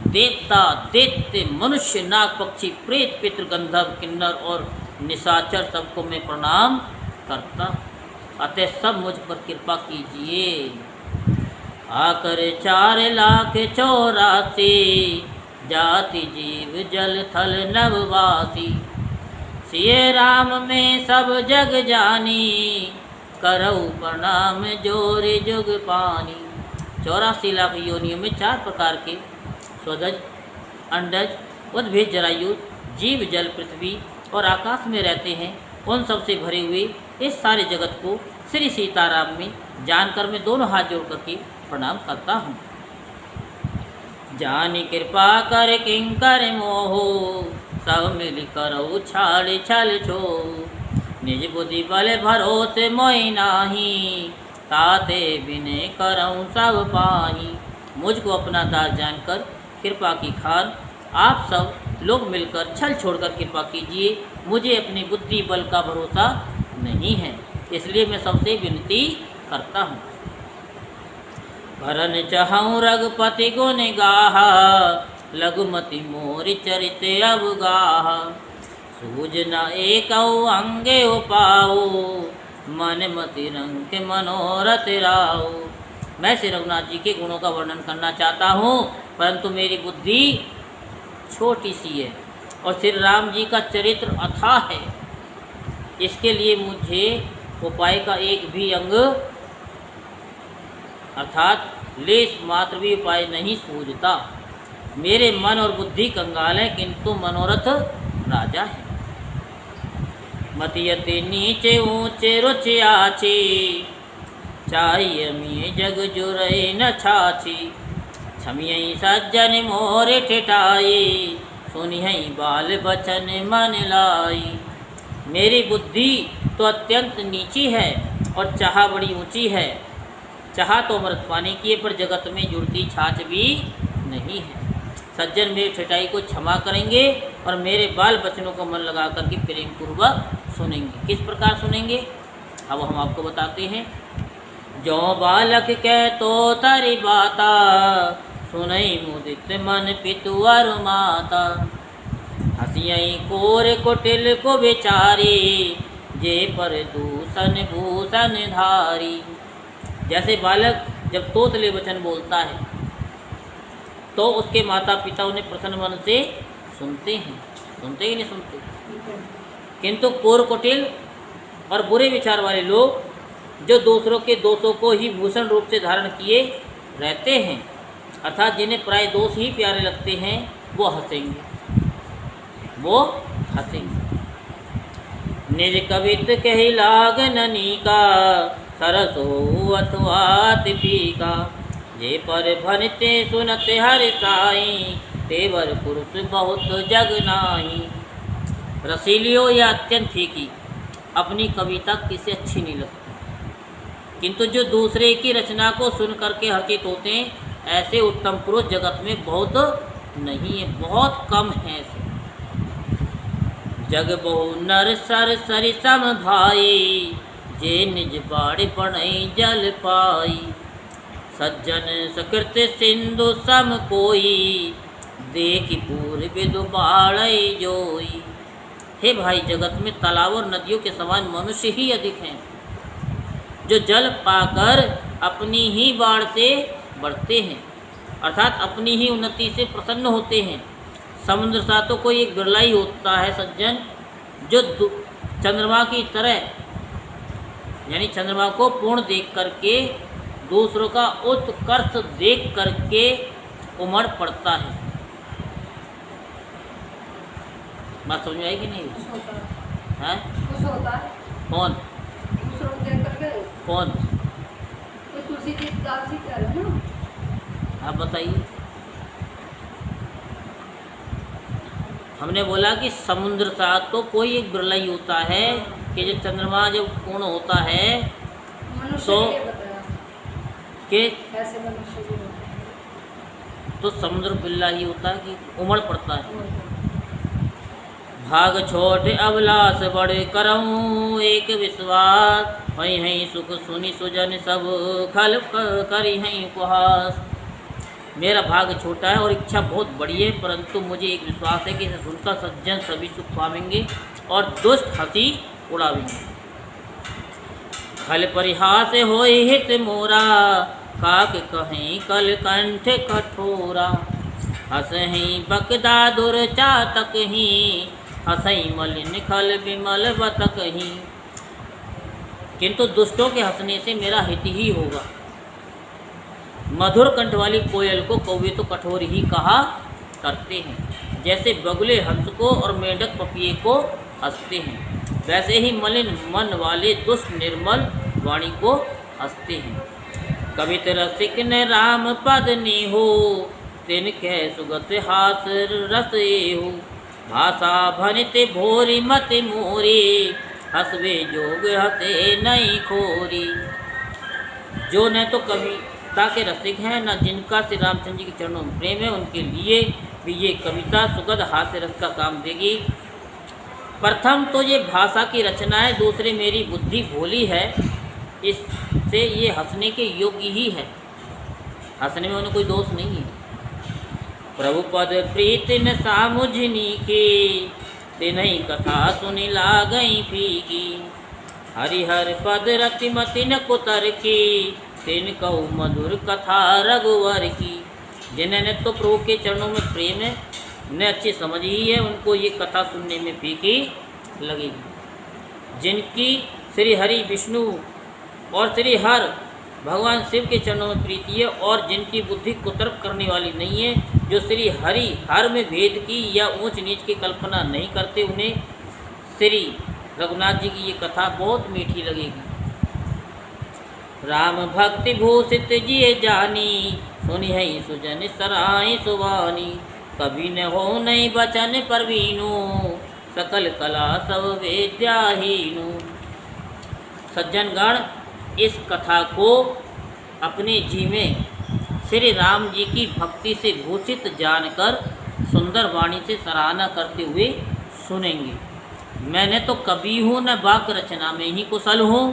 देवता दैत्य मनुष्य नाग पक्षी प्रेत पितृ गंधर्व किन्नर और निशाचर सबको मैं प्रणाम करता। अतः सब मुझ पर कृपा कीजिए। आकर 4,84,000 जाति जीव जल थल नववासी सिय राम में सब जग जानी करऊ प्रणाम जोरे जुग पानी। 84 लाख योनियों में 4 प्रकार के स्वदज, अंडज, उद्भिज, जरायुज जीव जल पृथ्वी और आकाश में रहते हैं। उन सब से भरे हुए इस सारे जगत को श्री सीताराम में जानकर मैं दोनों हाथ जोड़ करके प्रणाम करता हूँ। जानी कृपा कर किंकर मोहो सब मिल करो छाड़ छल छो निज बुद्धि बल भरोसे मोहि नाही ताते बिने करऊँ सब पाही। मुझको अपना दास जानकर कृपा की खान आप सब लोग मिलकर छल छोड़कर कृपा कीजिए। मुझे अपनी बुद्धि बल का भरोसा नहीं है, इसलिए मैं सबसे विनती करता हूँ। भरन चाहूँ रघुपति गुण गाहा लघुमति मोर चरित अवगाहा सूझ न एक अंगे उपाओ मन मति रंग मनोरथ राओ। मैं श्री रघुनाथ जी के गुणों का वर्णन करना चाहता हूँ, परंतु मेरी बुद्धि छोटी सी है और श्री राम जी का चरित्र अथाह है। इसके लिए मुझे उपाय का एक भी अंग अर्थात लेश मात्र भी उपाय नहीं सूझता। मेरे मन और बुद्धि कंगाल है, किंतु मनोरथ राजा है। मतियति नीचे ऊंचे रुचि आची चाहिए मी जग जुरई न छाछी छमियई सज्जन मोर ठिठाई सुनिहई बाल बचन मन लाई। मेरी बुद्धि तो अत्यंत नीची है और चाह बड़ी ऊंची है। चाह तो अमृत पाने की है, पर जगत में जुड़ती छाछ भी नहीं है। सज्जन मेरी ठिठाई को क्षमा करेंगे और मेरे बाल बचनों को मन लगा करके प्रेम पूर्वक सुनेंगे। किस प्रकार सुनेंगे अब हम आपको बताते हैं। जो बालक कह तो तारी बाता सुनई मुदित मन पितु और माता हसियई कोर कुटिल को बेचारी जे पर दूषण भूषण धारी। जैसे बालक जब तोतले वचन बोलता है तो उसके माता पिता उन्हें प्रसन्न मन से सुनते हैं, सुनते ही नहीं सुनते। किंतु कोर कुटिल और बुरे विचार वाले लोग जो दूसरों के दोषों को ही भूषण रूप से धारण किए रहते हैं, अर्थात जिन्हें प्राय दोष ही प्यारे लगते हैं, वो हंसेंगे, वो हंसेंगे। निज कवित कही लाग ननी का सरस हो अथवा फीका, जे पर भनते सुनते हर साई, तेवर पुरुष बहुत जग नाही। रसीली हो या अत्यंत फीकी, अपनी कविता किसे अच्छी नहीं लगती, किंतु जो दूसरे की रचना को सुन करके हर्षित होते हैं, ऐसे उत्तम पुरुष जगत में बहुत नहीं है, बहुत कम है ऐसे। जग बहु नर सर सरि सम भाई, जे निज बाड़े पढ़ई जल पाई। सज्जन सकृत सिंधु सम कोई, देखी पूर्व दुबाड़ई जोई। हे भाई, जगत में तालाब और नदियों के समान मनुष्य ही अधिक हैं, जो जल पाकर अपनी ही बाढ़ से बढ़ते हैं, अर्थात अपनी ही उन्नति से प्रसन्न होते हैं। समुद्र सा तो कोई एक बिरला ही होता है सज्जन, जो चंद्रमा की तरह, यानी चंद्रमा को पूर्ण देख करके दूसरों का उत्कर्ष देख करके उमड़ पड़ता है। बात समझ में आई कि नहीं? खुश होता है, है खुश होता है कौन? दूसरों को देख करके। कौन? तो तुलसी जी दास जी कह रहे हैं ना। आप बताइए। हमने बोला कि समुद्र सा तो कोई एक बिरला ही होता है, कि जब चंद्रमा जब पूर्ण होता है मनुष्य तो के लिए बताया कि कैसे मनुष्य जी होते हैं। तो समुद्र बिरला ही होता है कि उमड़ पड़ता है। भाग छोट अभिलाष बड़े करऊँ, एक विश्वास हई हई सुख सुनी सुजन सब खल करी हई उपहास। मेरा भाग छोटा है और इच्छा बहुत बड़ी है, परंतु मुझे एक विश्वास है कि इसे सुनकर सज्जन सभी सुख पावेंगे और दुष्ट हंसी उड़ावेंगे। खल परिहास होई हित मोरा, काक कहीं कल कंठ कठोरा। हसहीं बकदा दुर चातक ही, हसई मलिन खल विमल बतक ही। किंतु दुष्टों के हंसने से मेरा हित ही होगा। मधुर कंठ वाली कोयल को कौवे तो कठोर ही कहा करते हैं, जैसे बगुले हंस को और मेंढक पपिए को हंसते हैं, वैसे ही मलिन मन वाले दुष्ट निर्मल वाणी को हंसते हैं। कवित रसिक ने राम पद ने हो, तिनके सुगत हास रस हो। भाषा भनित भोरी मत मोरी, हसवे जोग हसे नहीं खोरी। जो न तो कविता के रसिक हैं, न जिनका श्री रामचंद्र जी के चरणों में प्रेम है, उनके लिए भी ये कविता सुगध हास्य रस का काम देगी। प्रथम तो ये भाषा की रचना है, दूसरे मेरी बुद्धि भोली है, इससे ये हंसने के योग्य ही है। हंसने में उन्हें कोई दोष नहीं है। प्रभु पद प्रीत न सामुझनी की, तिन्ही कथा सुनी लागई फीकी। हरिहर पद रतिमति न कुतर की, तिन कहु मधुर कथा रघुवर की। जिन्हें तो प्रभु के चरणों में प्रेम है, ने अच्छी समझ ही है, उनको ये कथा सुनने में फीकी लगेगी। जिनकी श्री हरि विष्णु और श्री हर भगवान शिव के चरणों में प्रीति है, और जिनकी बुद्धि कुतर्क करने वाली नहीं है, जो श्री हरि हर में भेद की या ऊंच नीच की कल्पना नहीं करते, उन्हें श्री रघुनाथ जी की ये कथा बहुत मीठी लगेगी। राम भक्ति भूषित जिये जानी, सुनि है सुजन सराय सुवानी। कभी न हो नहीं बचन परवीनु, सकल कला सब वेद्याहीनु। सज्जनगण, इस कथा को अपने जी में श्री राम जी की भक्ति से भूषित जानकर सुंदर वाणी से सराहना करते हुए सुनेंगे। मैंने तो कवि हूँ न वाक्य रचना में ही कुशल हूँ,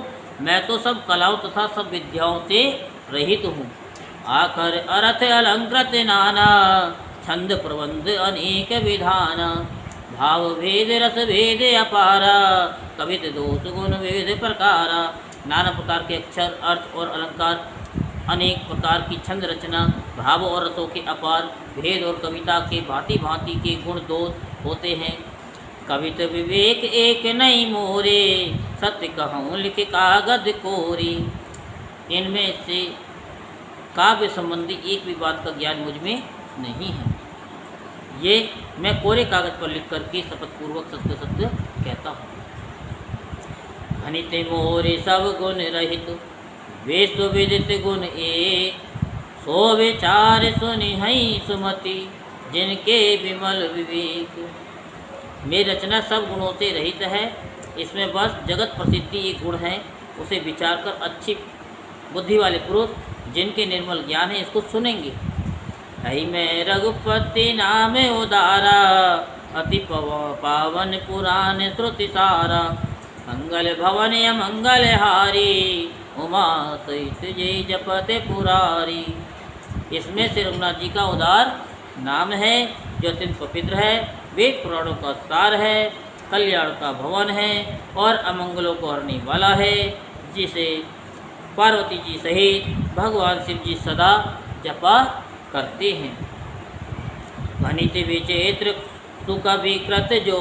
मैं तो सब कलाओं तथा सब विद्याओं से रहित हूँ। आखर अर्थ अलंकृत नाना, छंद प्रबंध अनेक विधान। भाव भेद रस भेद अपारा, कवित दोष गुण वेद प्रकारा। नाना प्रकार के अक्षर, अर्थ और अलंकार, अनेक प्रकार की छंद रचना, भाव और रसों के अपार भेद और कविता के भांति भांति के गुण दोष होते हैं। कवित विवेक एक नहीं मोरे, सत्य कहूँ लिख कागज कोरी। इनमें से काव्य संबंधी एक भी बात का ज्ञान मुझ में नहीं है, ये मैं कोरे कागज पर लिख करके शपथपूर्वक सत्य सत्य कहता हूँ। भनित मोरे सब गुण रहित, विश्वविदित गुण एक, सो विचार सुनि हई सुमति, जिनके विमल विवेक। मेरी रचना सब गुणों से रहित है, इसमें बस जगत प्रसिद्धि एक गुण है, उसे विचार कर अच्छी बुद्धि वाले पुरुष जिनके निर्मल ज्ञान है इसको सुनेंगे। हई में रघुपति नाम उदारा, अति पावन पुराण श्रुति सारा, मंगल भवन मंगल हारी, उमा सहित जय जपते पुरारी। इसमें श्री रघुनाथ जी का उदार नाम है जो अत्यंत पवित्र है, वेद पुराणों का सार है, कल्याण का भवन है और अमंगलों को हरने वाला है, जिसे पार्वती जी सहित भगवान शिव जी सदा जपा करते हैं। वनित विचित्र सुख विकृत जो,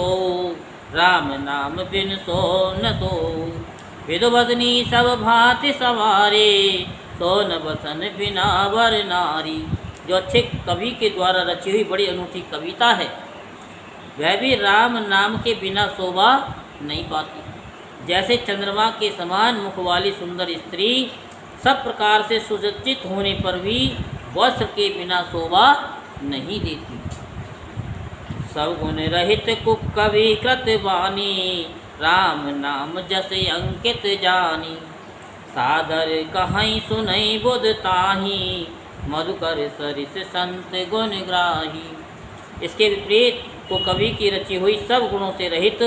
राम नाम बिन सो न सो, विदुवदनी सब भांति सवारे, सोन बसन बिना वर नारी। जो अच्छे कवि के द्वारा रची हुई बड़ी अनूठी कविता है, वह भी राम नाम के बिना शोभा नहीं पाती। जैसे चंद्रमा के समान मुख वाली सुंदर स्त्री सब प्रकार से सुसज्जित होने पर भी वस्त्र के बिना शोभा नहीं देती। सब गुण रहित कुकवि कृत वाणी, राम नाम जस अंकित जानी, सादर कहीं सुनई बुध ताही, मधुकर सरिस संत गुण ग्राही। इसके विपरीत को कवि की रची हुई सब गुणों से रहित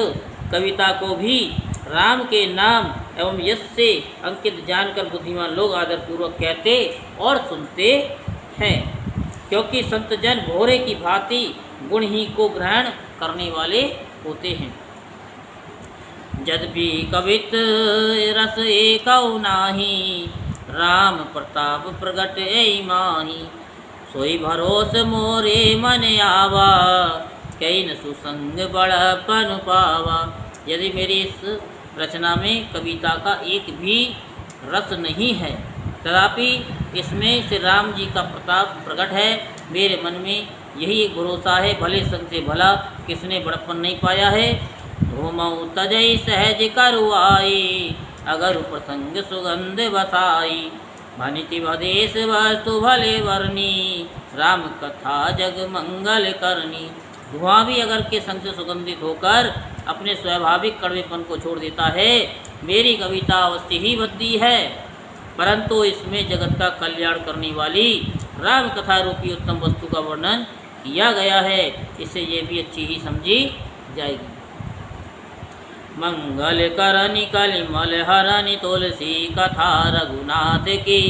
कविता को भी राम के नाम एवं यश से अंकित जानकर बुद्धिमान लोग आदरपूर्वक कहते और सुनते हैं, क्योंकि संत जन भोरे की भांति गुण ही को ग्रहण करने वाले होते हैं। यद्यपि कवित रस एकौ नाही, राम प्रताप प्रगट ऐ माही, सोई भरोस मोरे मन आवा, कई न सुसंग बड़पन पावा। यदि मेरी इस रचना में कविता का एक भी रस नहीं है, तथापि इसमें श्री राम जी का प्रताप प्रकट है। मेरे मन में यही एक भरोसा है, भले संग से भला किसने बड़पन नहीं पाया है। धूमऊ तजई सहज करुआई, अगर प्रसंग सुगंध बसाई, भनिति भदेश वस्तु भले वर्णी, राम कथा जग मंगल करनी। धुआं भी अगर के संग से सुगंधित होकर अपने स्वाभाविक कड़वेपन को छोड़ देता है, मेरी कविता अवश्य ही बद्दी है, परंतु इसमें जगत का कल्याण करने वाली राम कथा रूपी उत्तम वस्तु का वर्णन किया गया है, इससे ये भी अच्छी ही समझी जाएगी। मंगल करनी कलिमल हरनि, तुलसी कथा रघुनाथ की,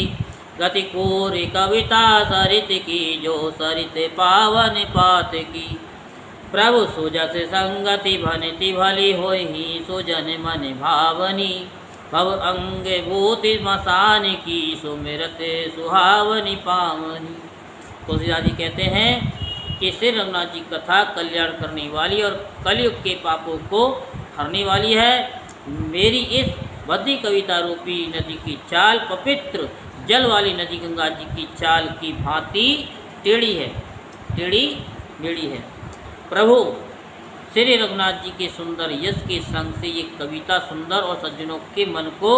गति कोरी कविता सरित की, जो सरित पावन पात की। प्रभु सुजस संगति भनिति भली, होहि सुजन मन भावनी, भव अंग भूति मसान की, सुमिरत सुहावनी पावनी। तुलसीदास जी कहते हैं कि श्री रघुनाथ जी कथा कल्याण करने वाली और कलयुग के पापों को हरने वाली है। मेरी इस बद्दी कविता रूपी नदी की चाल पवित्र जल वाली नदी गंगा जी की चाल की भांति टेढ़ी है, टेढ़ी मेढ़ी है। प्रभु श्री रघुनाथ जी के सुंदर यश के संग से ये कविता सुंदर और सज्जनों के मन को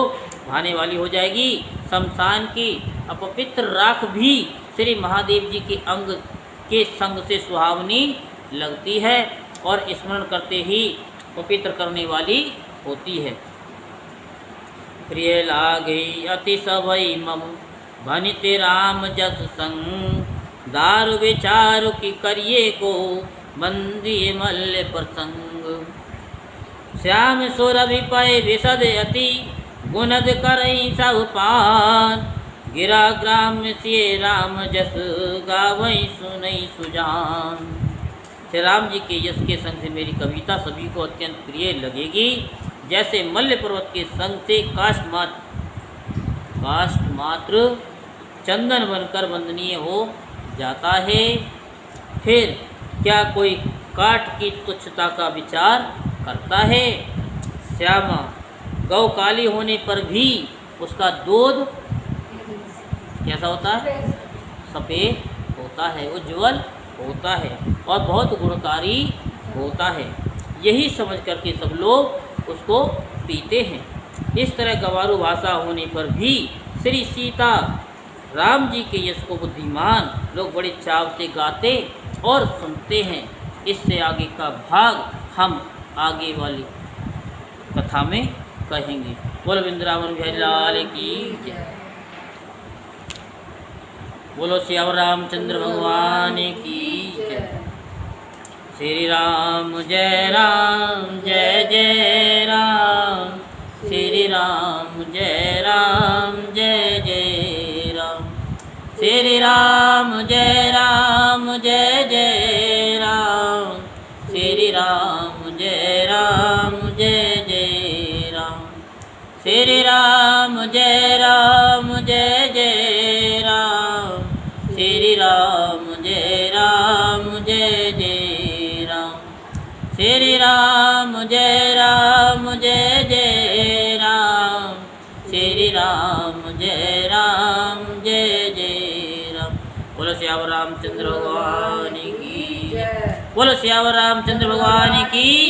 भाने वाली हो जाएगी। शमशान की अपवित्र राख भी श्री महादेव जी के अंग के संग से सुहावनी लगती है और स्मरण करते ही पवित्र करने वाली होती है। प्रिय लागे अति सवई मम, भनिते राम जस संग, दारु विचारु की करिए को, बंदिए मल्ल प्रसंग। श्याम सुरभि पय विशद अति, गुणद करई सब पान, गिरा ग्राम सिय राम जस, गावई सुनई सुजान। श्री राम जी के यश के संग से मेरी कविता सभी को अत्यंत प्रिय लगेगी, जैसे मल्ल पर्वत के संग से काष्ठ मात्र चंदन बनकर वंदनीय हो जाता है। फिर क्या कोई काठ की तुच्छता का विचार करता है? श्यामा गौ काली होने पर भी उसका दूध कैसा होता है? सफ़ेद होता है, उज्ज्वल होता है और बहुत गुणकारी होता है। यही समझ करके सब लोग उसको पीते हैं। इस तरह गंवारू भाषा होने पर भी श्री सीता राम जी के यश को बुद्धिमान लोग बड़े चाव से गाते और सुनते हैं। इससे आगे का भाग हम आगे वाली कथा में कहेंगे। बोलो वृंदावन बिहारी लाल की जय। बोलो श्याम रामचंद्र भगवान की जय। श्री राम जय जय राम, श्री राम जय जय राम, श्री राम जय जय राम, श्री राम जय जय राम, श्री राम जय जय राम, श्री राम जय जय राम, श्री राम जय जय राम, श्री राम जय जय राम। बोलो श्याम रामचंद्र भगवान की जय। बोलो श्याम रामचंद्र भगवान की